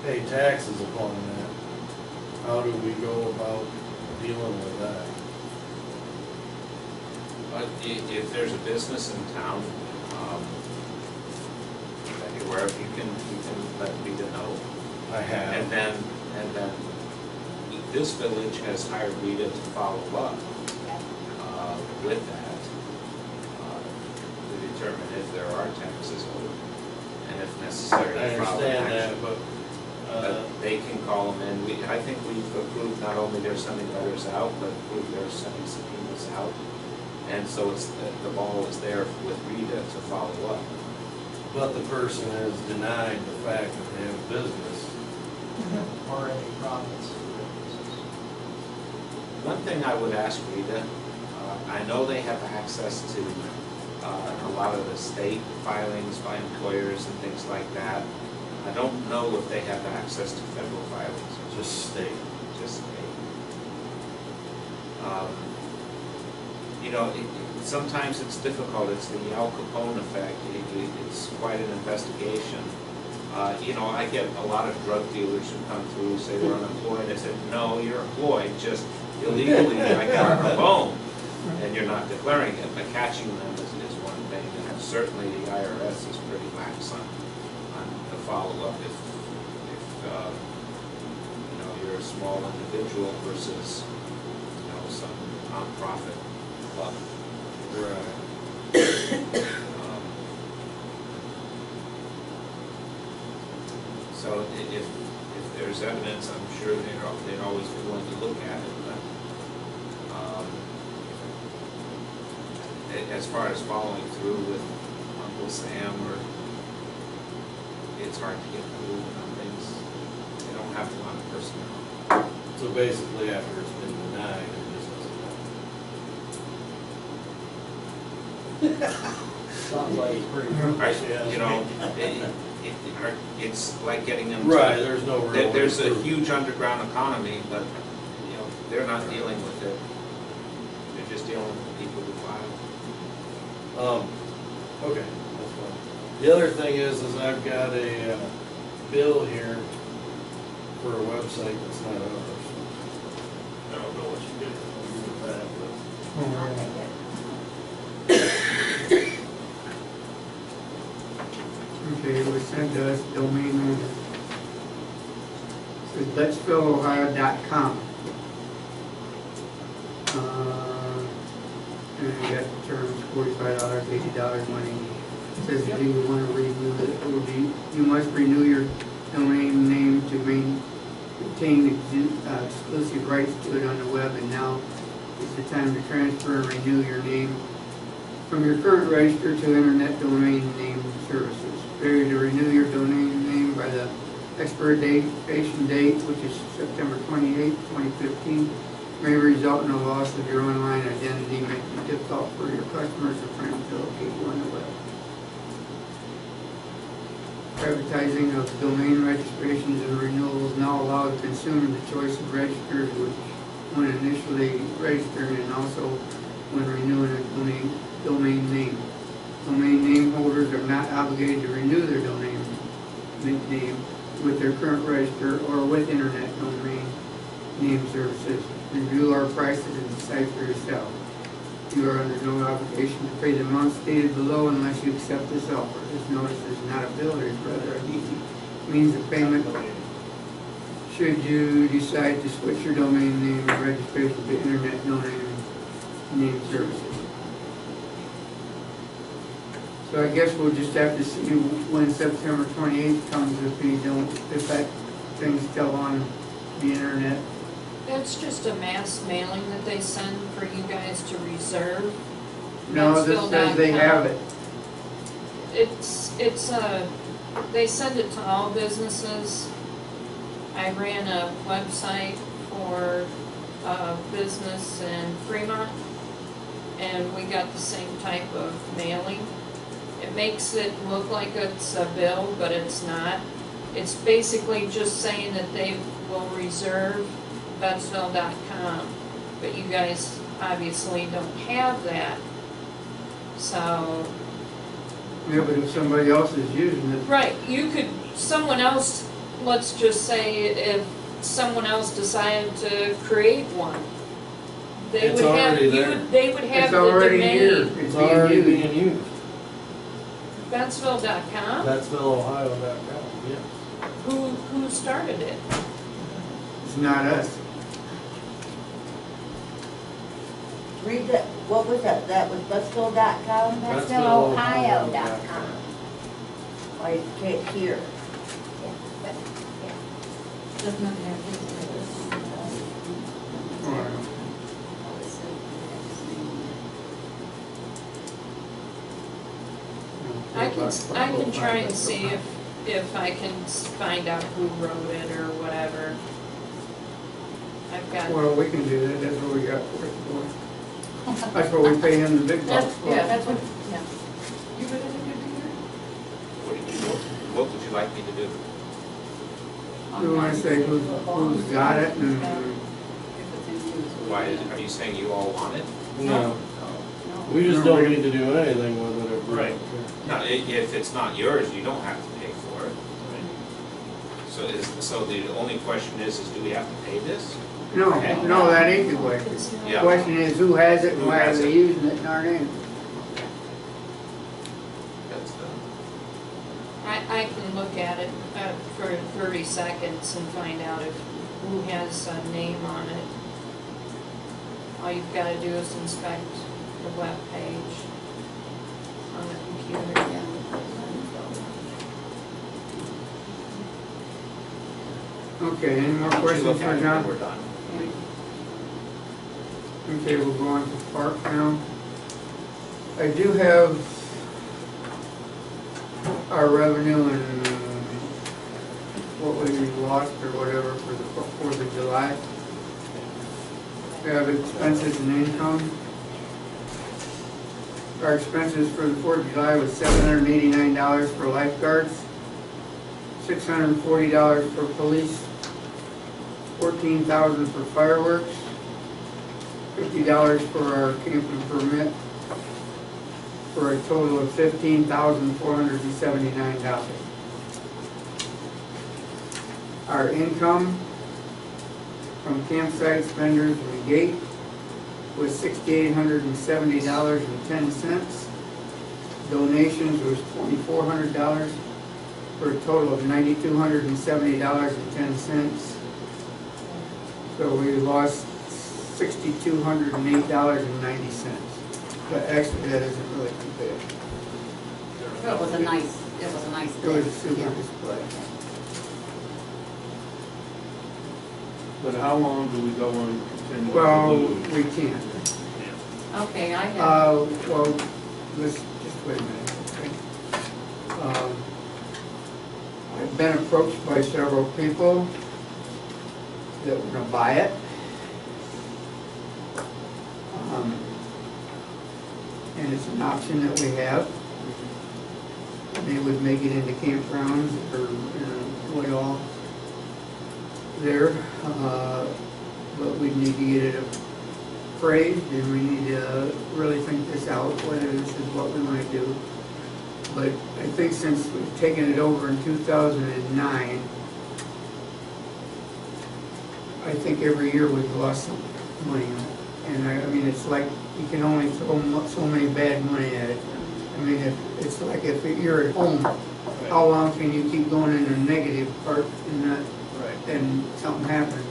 pay taxes upon that, how do we go about dealing with that? But if there's a business in town, that you're aware of, you can let Rita know. I have. And then this village has hired Rita to follow up with that, to determine if there are taxes owed, and if necessary, I to file understand action. that, but, But they can call them in. I think we've approved not only they're sending letters out, but approved they're sending subpoenas out. And so it's, the ball is there with Rita to follow up. but the person has denied the fact that they have a business. Or any profits. One thing I would ask Rita, I know they have access to a lot of the state filings by employers and things like that. I don't know if they have access to federal filings. Just state. Just state. You know, sometimes it's difficult. It's the Al Capone effect. It's quite an investigation. You know, I get a lot of drug dealers who come through, say they're unemployed. I said, no, you're employed, just illegally, I got Capone, and you're not declaring it. But catching them is one thing, and certainly the IRS is pretty lax on the follow-up if you know, you're a small individual versus, you know, some nonprofit club. Right. So if there's evidence, I'm sure they'd always be willing to look at it, but as far as following through with Uncle Sam, or it's hard to get through on things. They don't have a lot of personnel. So basically, after it's been denied, it just doesn't Sounds like it's pretty. Right, you know, it's like getting them to. Right, there's no real. There's a huge underground economy, but, you know, they're not dealing with it. They're just dealing with the people who file. Okay, that's fine. The other thing is I've got a bill here for a website that's not ours. I don't know what you did with that, but. Okay, it was sent to us, domain name. It says letsfillohio.com. And you got the terms, $45, $80 money. It says if you want to renew it, it will be, you must renew your domain name to obtain exclusive rights to it on the web, and now is the time to transfer and renew your name from your current register to Internet Domain Name Services. Failure to renew your domain name by the expiration date, which is September 28, 2015, may result in a loss of your online identity, making it difficult for your customers or friends to locate you on the web. Advertising of domain registrations and renewals now allow the consumer the choice of registers when initially registering and also when renewing a domain name. Domain name holders are not obligated to renew their domain name with their current register or with internet domain name services. Review our prices and decide for yourself. You are under no obligation to pay the amount stated below unless you accept this offer. This notice is not a bill, it is rather a means of payment should you decide to switch your domain name and registration to internet domain name services. So I guess we'll just have to see when September 28th comes if that thing's still on the internet. It's just a mass mailing that they send for you guys to reserve. No, this says they have it. They send it to all businesses. I ran a website for a business in Fremont, and we got the same type of mailing. It makes it look like it's a bill, but it's not. It's basically just saying that they will reserve Betsville.com, but you guys obviously don't have that, so. Yeah, but if somebody else is using it. Right, someone else, let's just say if someone else decided to create one, they It's would have, already there. they would have It's the already here. domain. It's already being used. Betsville.com? BettsvilleOhio.com, yes. Who started it? It's not us. Read that, what was that? That was Betsville.com? BetsvilleOhio.com. I can't hear. Doesn't have I can try and see if I can find out who wrote it or whatever. I've got. Well, we can do that, that's what we got for it for. That's what we pay him the big bucks for. Yeah, that's what, yeah. You got anything to do? What would you like me to do? We want to say who's got it and, Why, are you saying you all want it? No, we just don't need to do anything with it if we Right. don't care. No, if it's not yours, you don't have to pay for it. So the only question is do we have to pay this? no, that ain't the question. The Yeah. question is who has it and Who why are has they it? using it in our name? That's the, I can look at it for 30 seconds and find out who has a name on it. All you've got to do is inspect the web page on the computer. Okay, any more why don't you questions look for at it when John? we're done? Okay, we'll go on to park now. I do have our revenue and what we lost or whatever for the 4th of July. We have expenses and income. Our expenses for the 4th of July was $789 for lifeguards, $640 for police, $14,000 for fireworks, $50 for our camping permit, for a total of $15,479. Our income from campsites, vendors, and gate was $6,870.10. Donations was $2,400 for a total of $9,270.10. So we lost $6,208.90. But actually, that isn't really too bad. It was a nice It was a super yeah. display. But how long do we go on continuing to Well, lose? we can't. Okay, I have. Well, let's just wait a minute. Okay? I've been approached by several people that want to buy it. and it's an option that we have. They would make it into campgrounds or, what all there, but we need to get it appraised, and we need to really think this out, whether this is what we want to do. But I think since we've taken it over in 2009, I think every year we've lost some money on it. And I mean, it's like you can only throw so many bad money at it. I mean, it's like if you're at home, how long can you keep going in the negative part and something happens?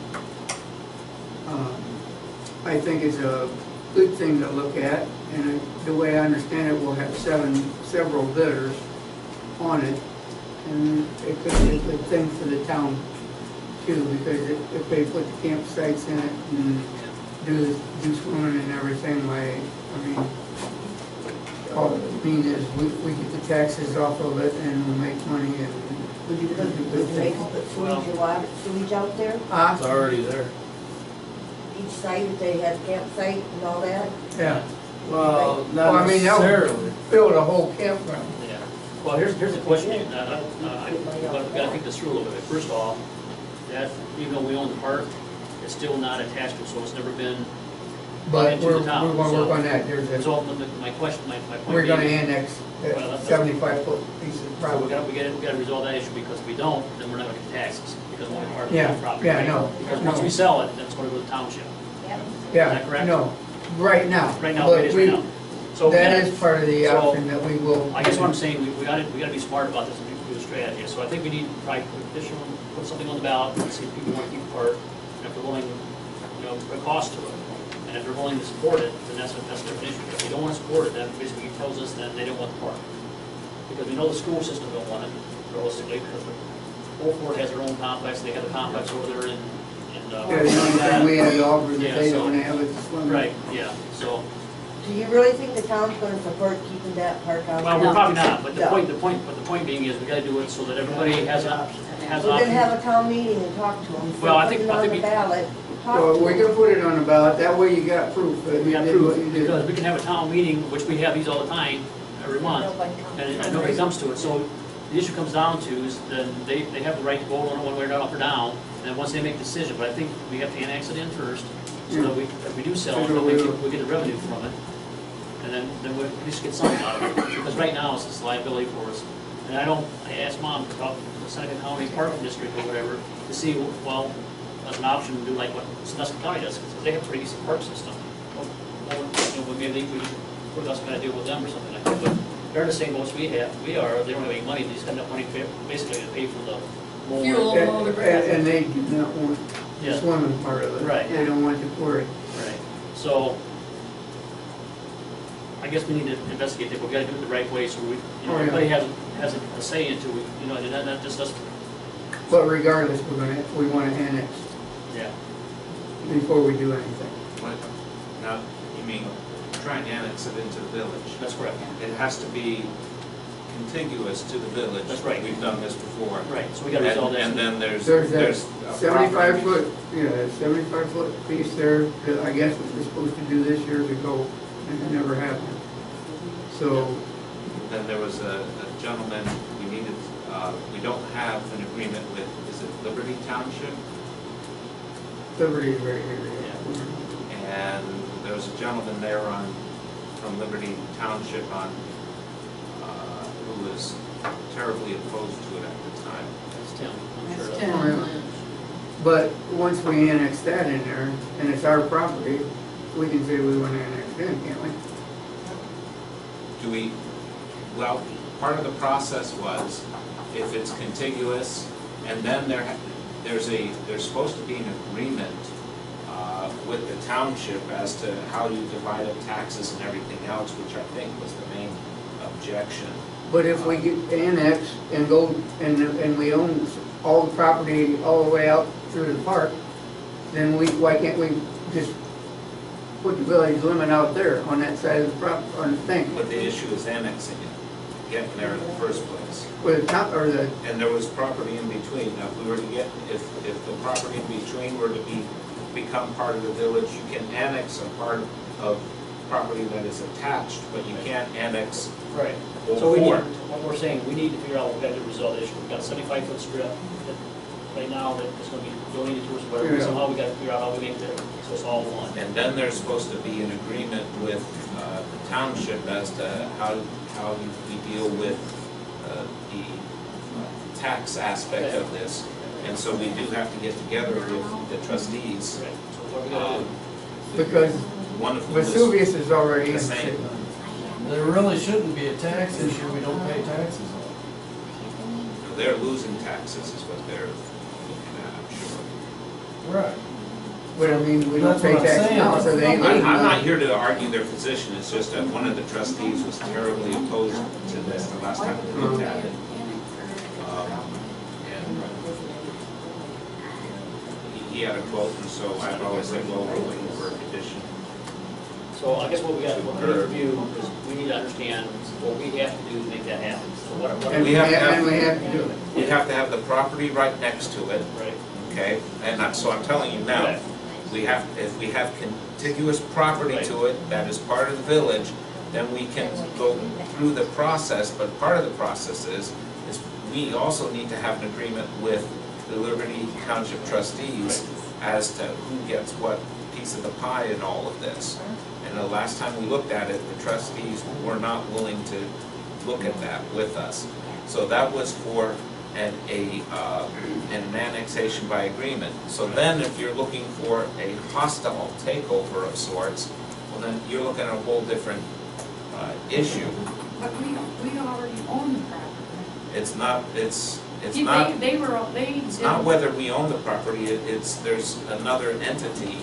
I think it's a good thing to look at, and the way I understand it, we'll have several bidders on it, and it could be a good thing for the town too, because if they put the campsites in it and do swimming and everything, I mean, all it means is we get the taxes off of it and we'll make money and. Would you put sewage out there? It's already there. Each site, if they had campsite and all that? Yeah. Well, Well, not I mean, that would necessarily. fill the whole campground. Yeah. Well, here's the question, we gotta think this through a little bit. First off, that, even though we own the park, it's still not attached to, so it's never been But into we're the town. gonna work on that. So my question, my point We're gonna being, annex Well, that that's- 75-foot piece of so we property. gotta resolve that issue, because if we don't, then we're not gonna get taxes, because we're part of the Yeah, property. yeah, right? no, Because no. once we sell it, then it's gonna go to the township. Yeah, Is that correct? no, right now. Right now, But it is right we- now. So That is part of the so- option that we will. I guess what I'm saying, we gotta be smart about this and do a strategy. So I think we need to probably put something on the ballot and see if people want to keep the park, and if they're willing, put a cost to it. And if they're willing to support it, then that's a different issue. If they don't want to support it, then basically it tells us that they don't want the park. Because we know the school system don't want it, realistically, because Old Fort has their own complex, they have a complex over there in. Yeah, the only thing we had to offer is Yeah, they so- don't have it to swim. Right, yeah, so, Do you really think the town's gonna support keeping that park out? well, there? we're probably not, but the No. point being is we gotta do it so that everybody has an option. We're gonna have a town meeting and talk to them. Well, I think- Put it on the ballot, talk Well, to we them. can put it on the ballot, that way you got proof that We you got did what proof, you did. because we can have a town meeting, which we have these all the time, every month, and nobody comes to it. So the issue comes down to is then they have the right to vote on it one way or up or down, and then once they make a decision, but I think we have to annex it in first, so that if we do sell it, then we get the revenue from it, and then we at least get something out of it, because right now it's this liability for us. And I asked Mom about the Seneca County Park District or whatever, to see, well, as an option, to do like what Seneca County does, because they have a pretty decent park system. Well, maybe we're also gonna deal with them or something like that, but they're the same boats we are, they don't have any money, they just got enough money basically to pay for the mower. Fuel. And they do not want the Yeah. swimming part of it. Right. They don't want the quarry. Right, so, I guess we need to investigate that, we gotta do it the right way, so we, Oh, yeah. everybody has a say into it, and that just doesn't, But regardless, we wanna annex yeah. before we do anything. What? Now, you mean, try and annex it into the village. That's correct. It has to be contiguous to the village. That's right. We've done this before. Right, so we gotta resolve that. And then there's There's that a 75 property- foot, yeah, 75-foot piece there, that I guess we were supposed to do this years ago, and it never happened. So, Then there was a gentleman, we don't have an agreement with, is it Liberty Township? Liberty's right here. And there was a gentleman there from Liberty Township who was terribly opposed to it at the time. That's Tim, I'm sure. That's of that. Tim. But once we annex that in there, and it's our property, we can say we want to annex it in, can't we? Well, part of the process was, if it's contiguous, and then there's supposed to be an agreement with the township as to how you divide up taxes and everything else, which I think was the main objection. But if we get annexed and go, and we own all the property all the way out through the park, then why can't we just put the village limit out there on that side of the on the thing? But the issue is annexing it, getting there in the first place. With the top, or the, And there was property in between. Now, if we were to if the property in between were to become part of the village, you can annex a part of property that is attached, but you can't annex Right. all So we need, four. what we're saying, we need to figure out what we gotta do to resolve the issue. We've got a 75-foot strip that, right now, that is gonna be donated to us, whatever, Yeah. somehow we gotta figure out how we make that, so it's all one. And then there's supposed to be an agreement with the township as to how we deal with the tax aspect of this. And so we do have to get together with the trustees. Right, so what we gotta do? Because One of them is, Vesuvius is already in the the same. city. There really shouldn't be a tax issue we don't pay taxes on. they're losing taxes is what they're looking at, I'm sure. Right. But I mean, we don't That's pay what I'm tax saying. now, so they ain't I'm losing not money. here to argue their position, it's just that one of the trustees was terribly opposed to this the last time we looked at it. And he had a quote, and so I've always said, well, we're looking for a petition. So I guess what we got, what we need to do is, we need to understand what we have to do to make that happen. So what And we we have have, to have- and we have to do it. We have to have the property right next to it, right, okay? And so I'm telling you now, Right. if we have contiguous property to it that is part of the village, then we can go through the process, but part of the process is we also need to have an agreement with the Liberty Township trustees as to who gets what piece of the pie in all of this. And the last time we looked at it, the trustees were not willing to look at that with us. So that was for an annexation by agreement. So then if you're looking for a hostile takeover of sorts, well then you're looking at a whole different issue. But we already own the property. It's not, See, they were, they. it's not whether we own the property, there's another entity,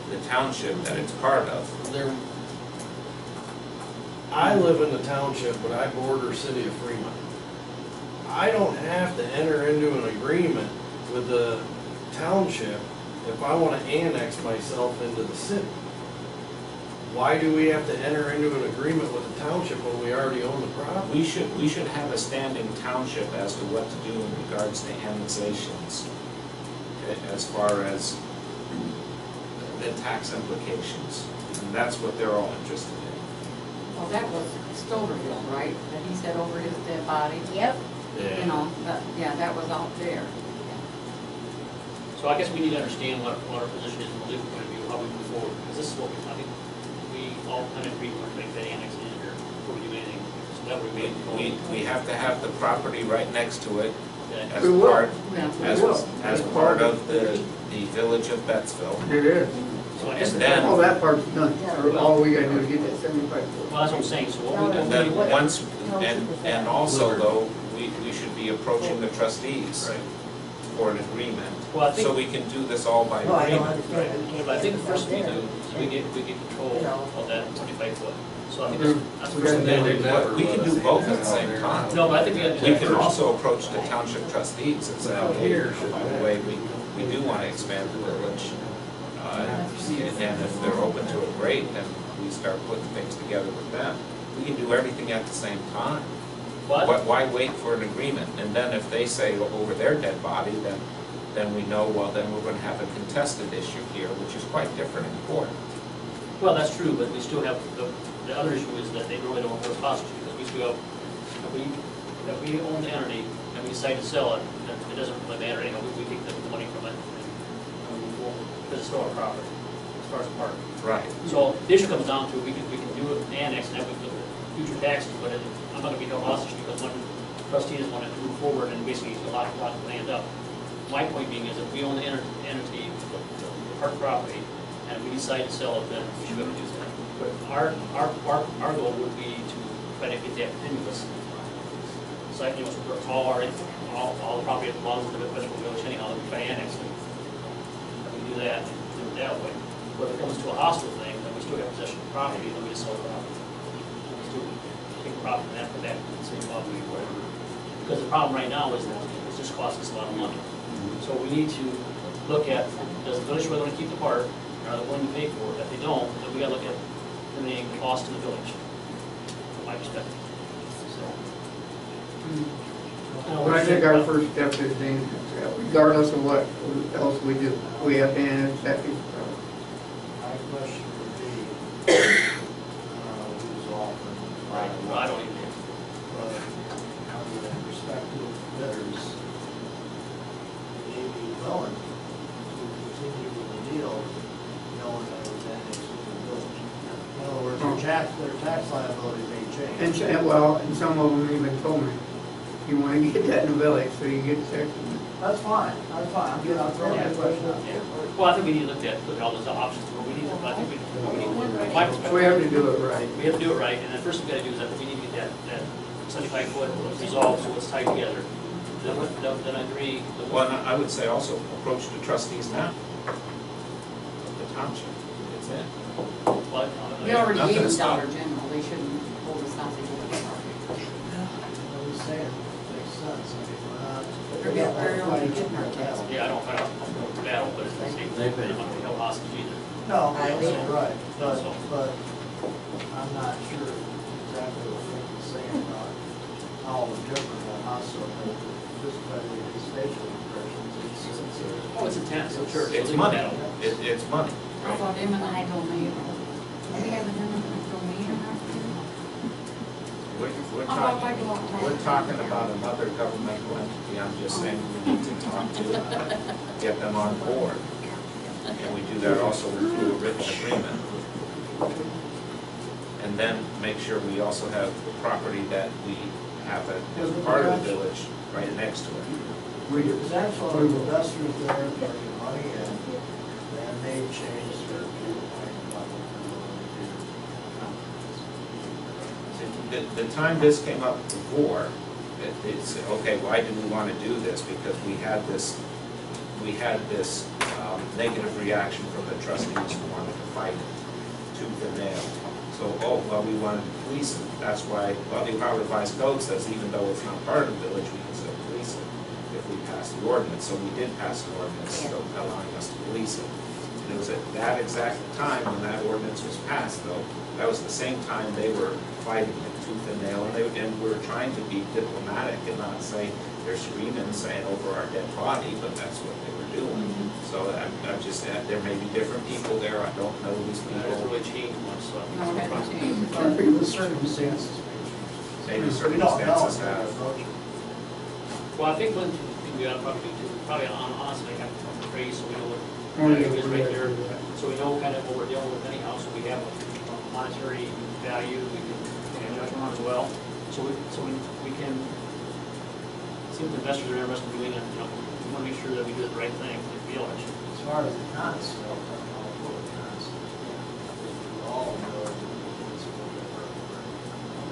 the township, that it's part of. There, I live in the township, but I border city of Fremont. I don't have to enter into an agreement with the township if I want to annex myself into the city. Why do we have to enter into an agreement with the township when we already own the property? We should have a standing township as to what to do in regards to annexations, as far as the tax implications. And that's what they're all interested in. Well, that was Stoverville, right, that he said over his dead body? Yep. You know, yeah, that was out there. so I guess we need to understand what our position is from a legal point of view, how we move forward, because this is what I think we all kind of agree we're going to make that annex in here before we do anything. So that we made. We have to have the property right next to it Okay. as We will. part, Yeah. as part of the village of Bettsville. It is. So I guess, And then- All that part's done. All we gotta do is get that 75 foot. well, that's what I'm saying, so what we do. And then once, and also though, we should be approaching the trustees Right. for an agreement. Well, I think. So we can do this all by Well, I don't agreement. understand. how you can't But I think get the first thing we there. do is we get control of that 75 foot. So I think that's the We first gotta thing. do we do. But we can do both at the same time. No, but I think we got to. We can also approach the township trustees and say, okay, by the way, we do want to expand the village. And if they're open to it, great, then we start putting things together with them. We can do everything at the same time. What? But why wait for an agreement? And then if they say over their dead body, then we know, well, then we're going to have a contested issue here, which is quite different in court. Well, that's true, but we still have, the other issue is that they really don't hold us hostage, because we still have, if we own the entity and we decide to sell it, then it doesn't really matter, you know, we take the money from it and move forward, because it's still our property, as far as the park. Right. So the issue comes down to, we can do it annex, and then we look at future taxes, but I'm not gonna be held hostage, because one trustee doesn't want to move forward and basically lock the land up. My point being is if we own the entity, the park property, and we decide to sell it, then we should be able to do that. But our goal would be to try to get that continuous. So, you know, all the property that belongs to the Westwood Village anyhow, that we try to annex it. And we do that, and do it that way. But if it comes to a hostile thing, then we still have possession of the property, then we just sell the property. We still take the property and put that in the same property, whatever. Because the problem right now is that it just costs us a lot of money. So we need to look at, does the village really want to keep the park? Are they willing to pay for it? If they don't, then we gotta look at eliminating the cost to the village, from my perspective. So. Well, I think our first step is then, regardless of what else we do, we have to annex that piece of property. My question would be, their tax liability may change. And some of them even told me, you wanna get that in the village, so you get section. That's fine, I'm throwing the question out. Yeah. Well, I think we need to look at all those options, but we need to, I think we need to, my perspective. We have to do it right. We have to do it right, and the first thing we gotta do is I think we need to get that 75-foot resolved, so it's tied together. Then I agree. Well, and I would say also approach the trustees now. The township, it's in. But, We already Nothing gave to them stop. Dollar General, they shouldn't hold us hostage over the property. I'm just saying, it makes sense, I mean, we're not. We're already getting our tax. yeah, I don't know battle, but it's the same They thing. pay. I'm not gonna held hostage either. No, I that's agree. right, So- but I'm not sure exactly what Frank is saying about how different a hospital is. Just by the spatial impressions, Oh, it's intense, I'm sure. It's a money, battle. it's money. How about eminent domain? Do we have an eminent domain around here? We're How about talking, like a- we're talking about another governmental entity, I'm just saying we need to talk to them, get them on board. And we do that also through a written agreement. And then make sure we also have property that we have as part of the village right next to it. There's actually investors there putting money in, and they change their viewpoint about what they're going to do. The time this came up before, it's, okay, why do we want to do this? Because we had this negative reaction from the trustees who wanted to fight it tooth and nail. So, we wanted to police it. That's why, the Ohio Revised Code says even though it's not part of the village, we can still police it if we pass the ordinance. So we did pass an ordinance allowing us to police it. And it was at that exact time when that ordinance was passed, though, that was the same time they were fighting it tooth and nail. And we're trying to be diplomatic and not say they're screaming, saying over our dead body, but that's what they were doing. So I'm just, there may be different people there, I don't know these That has people. really changed much, so. No, it hasn't changed. The circumstances. Maybe We don't know. circumstances have. Well, I think one thing we ought to probably do, probably honestly have to phrase so we know what Oh, yeah, it is right there. we have to do that. So we know kind of what we're dealing with anyhow, so we have a monetary value, we can judge on as well. So we can, see what the investors are interested in doing, and, we want to make sure that we do the right thing for the village. As far as the cons, though, I don't know what the cons. We all know that it's a little different.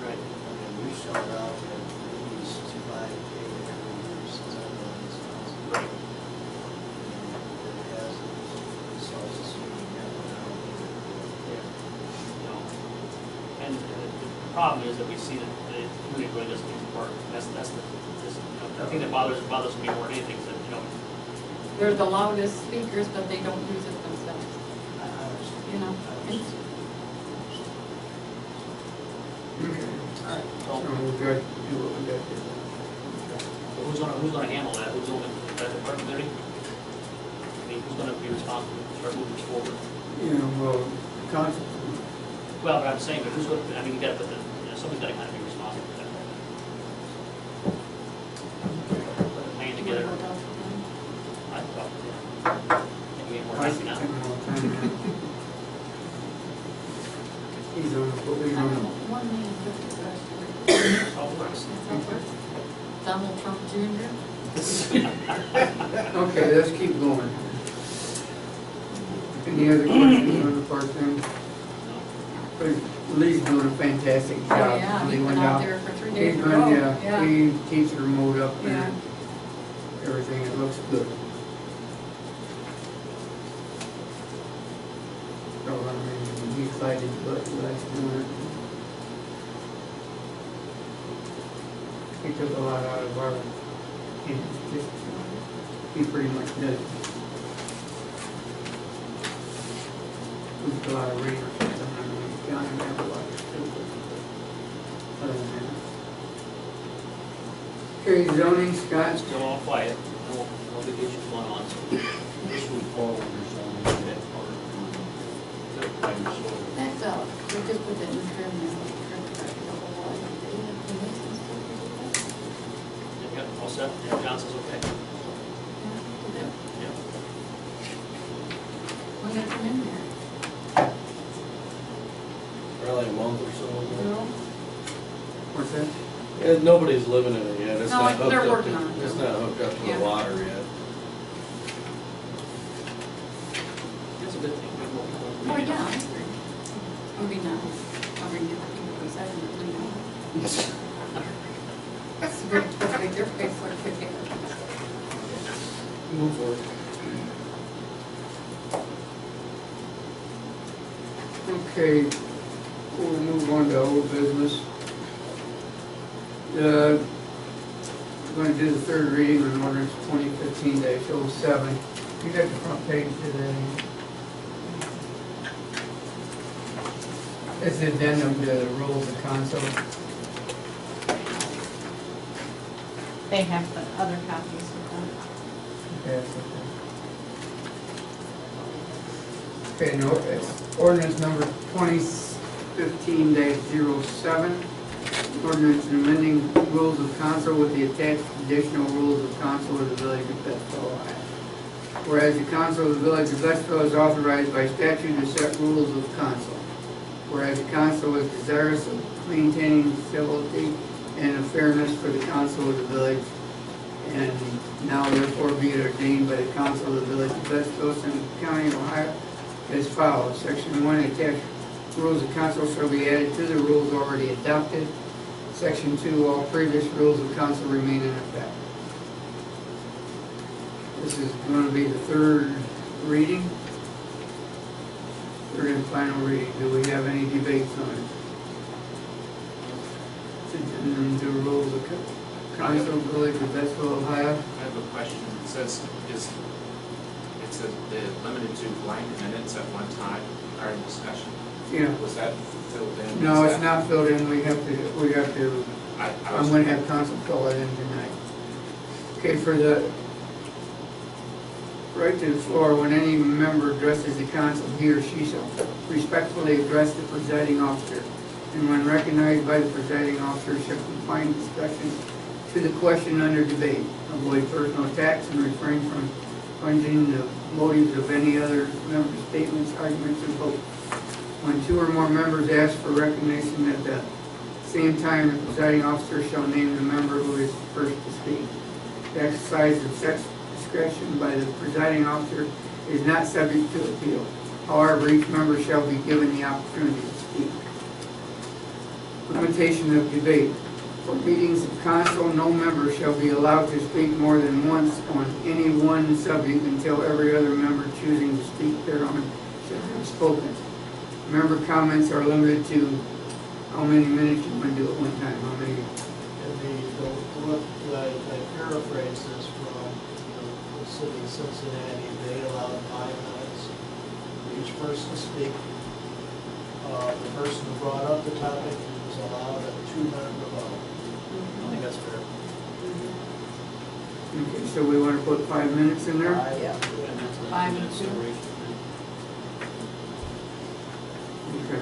Right. And we shelled out at least $5,000 every year since I've been in this council. Right. It has resources we can get now. And the problem is that we see that the community really doesn't take part. That's the thing that bothers me more than anything is that, They're the loudest speakers, but they don't use it themselves, I understand. you know? Okay, All right. so we got to do what we got to do. so who's gonna handle that? Who's going to, that department, I mean, who's gonna be responsible to start moving this forward? Well, council, Well, but I'm saying, but who's going to, I mean, you gotta put the, somebody's gotta kind of be responsible for that. Put the plan together. I thought, and we get more I happy think now. more time now. He's on, he's on. One man took the rest. Oh, of course. Donald Trump Jr. Okay, let's keep going. Any other questions on the first thing? Lee's doing a fantastic Oh, job. yeah, Lee he's went been out out. there for 3 He's days in a been, row. yeah, he keeps the remote up Yeah. and everything, it looks good. So, I mean, he's excited, but he likes doing it. He took a lot out of our, he pretty much did. We did a lot of research, I mean, John and everybody, other than that. Okay, zoning, Scott? Still all quiet, no litigation going on, so. This would fall under zoning that part. That's all, we just put that in trim and Yep, all set, yeah, Johnson's okay. Yeah. When they come in there. Well, probably a month or so ago. No? What's that? Yeah, nobody's living in it yet, it's No, not hooked they're up, working on it. it's not hooked up to Yeah. the water yet. That's a good thing. Oh, yeah, I agree. I mean, I mean, because I didn't really know. That's a good, make their face look good. Move forward. Okay, we'll move on to old business. We're going to do the third reading on ordinance 2015-07. You got the front page today. It's the addendum to the rules of council. They have the other copies with them. Okay, that's okay. Okay, no, it's ordinance number 2015-07. Ordinance amending rules of council with the attached additional rules of council of the village of Bethel, Ohio. Whereas the council of the village of Bethel is authorized by statute to set rules of council. Whereas the council is desirous of maintaining civility and fairness for the council of the village, and now therefore be it ordained by the council of the village of Bethel, County, Ohio, as follows. Section 1, attached rules of council shall be added to the rules already adopted. Section 2, all previous rules of council remain in effect. This is going to be the third reading. Third and final reading. Do we have any debates on it? And the rules of council, village of Bethel, Ohio. I have a question. It says they're limited to blank minutes at one time during discussion. Yeah. Was that filled in? No, Is it's that- not filled in. We have to, I I'm going to have council fill it in tonight. Okay, for the right to the floor, when any member addresses the council, he or she shall respectfully address the presiding officer, and when recognized by the presiding officer, shall confine discussion to the question under debate, avoid personal attacks, and refrain from plunging the motives of any other member's statements, arguments, or votes. When two or more members ask for recognition at the same time, the presiding officer shall name the member who is first to speak. The exercise of such discretion by the presiding officer is not subject to appeal. However, each member shall be given the opportunity to speak. Limitation of debate. For meetings of council, no member shall be allowed to speak more than once on any one subject until every other member choosing to speak thereon shall have spoken. Member comments are limited to how many minutes you want to do at one time, how many? I paraphrase this from the city of Cincinnati. They allowed 5 minutes for each person to speak. The person who brought up the topic was allowed a 2-minute rebuttal. I think that's fair. Okay, so we want to put 5 minutes in there? Yeah. And that's the 5 and minutes 2. separation. Okay.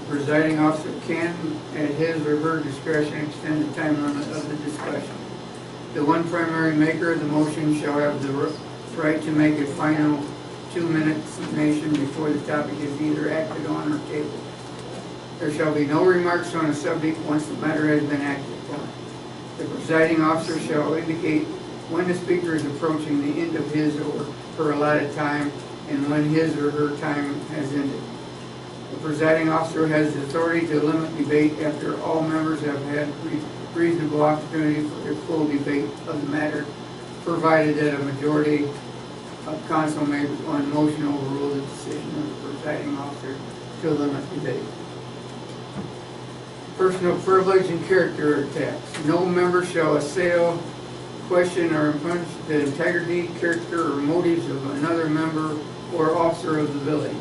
Presiding officer can, at his or her discretion, extend the time limit of the discussion. The one primary maker of the motion shall have the right to make a final 2-minute summation before the topic is either acted on or tabled. There shall be no remarks on a subject once the matter has been acted upon. The presiding officer shall indicate when the speaker is approaching the end of his or her allotted time and when his or her time has ended. The presiding officer has the authority to limit debate after all members have had reasonable opportunity for a full debate of the matter, provided that a majority of council may on motion overrule the decision of the presiding officer to limit debate. Personal privilege and character attacks. No member shall assail, question, or impugn the integrity, character, or motives of another member or officer of the village.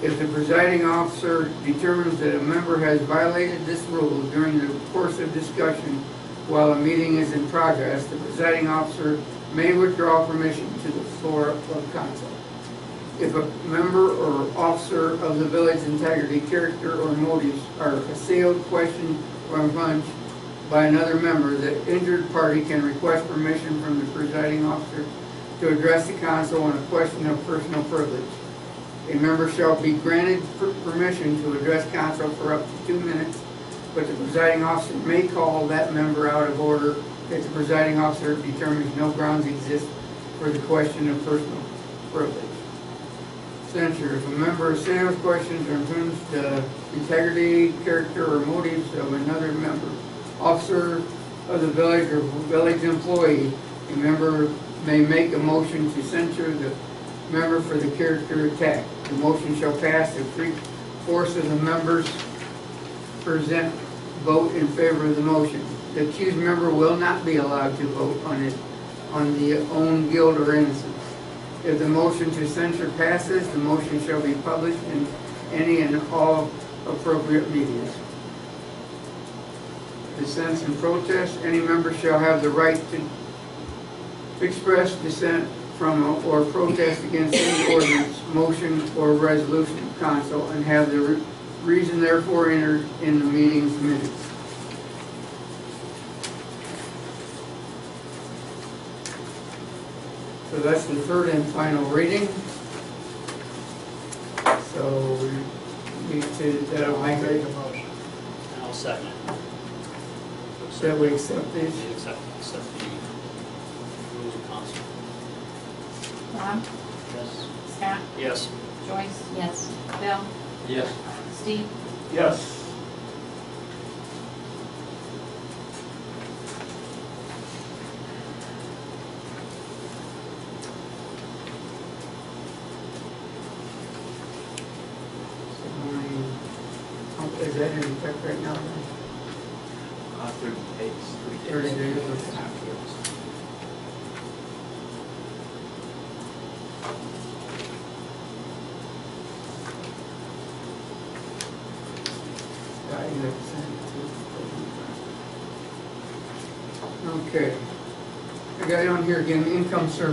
If the presiding officer determines that a member has violated this rule during the course of discussion while a meeting is in progress, the presiding officer may withdraw permission to the floor of council. If a member or officer of the village integrity, character, or motives are assailed, questioned, or impugn by another member, the injured party can request permission from the presiding officer to address the council on a question of personal privilege. A member shall be granted permission to address council for up to 2 minutes, but the presiding officer may call that member out of order if the presiding officer determines no grounds exist for the question of personal privilege. Censure. If a member assails, questions, or impugns the integrity, character, or motives of another member, officer of the village or village employee, a member may make a motion to censure the member for the character attack. The motion shall pass if 3/4 of the members present vote in favor of the motion. The accused member will not be allowed to vote on the own guilt or innocence. If the motion to censure passes, the motion shall be published in any and all appropriate media. Dissents and protests. Any member shall have the right to express dissent from or protest against any ordinance, motion, or resolution of council and have the reason therefore entered in the meeting's minutes. So that's the third and final reading. So we need to, that'll I'll make make it, a motion. And I'll second it. that we accept these. Accept the rules of council. Rob, Yes. Scott, Yes. Joyce. Yes. Bill, Yes. Steve. Yes. Is that in effect right now? 30 days. 30 days. Yeah, you have to send it to. Okay. I got it on here again, income service.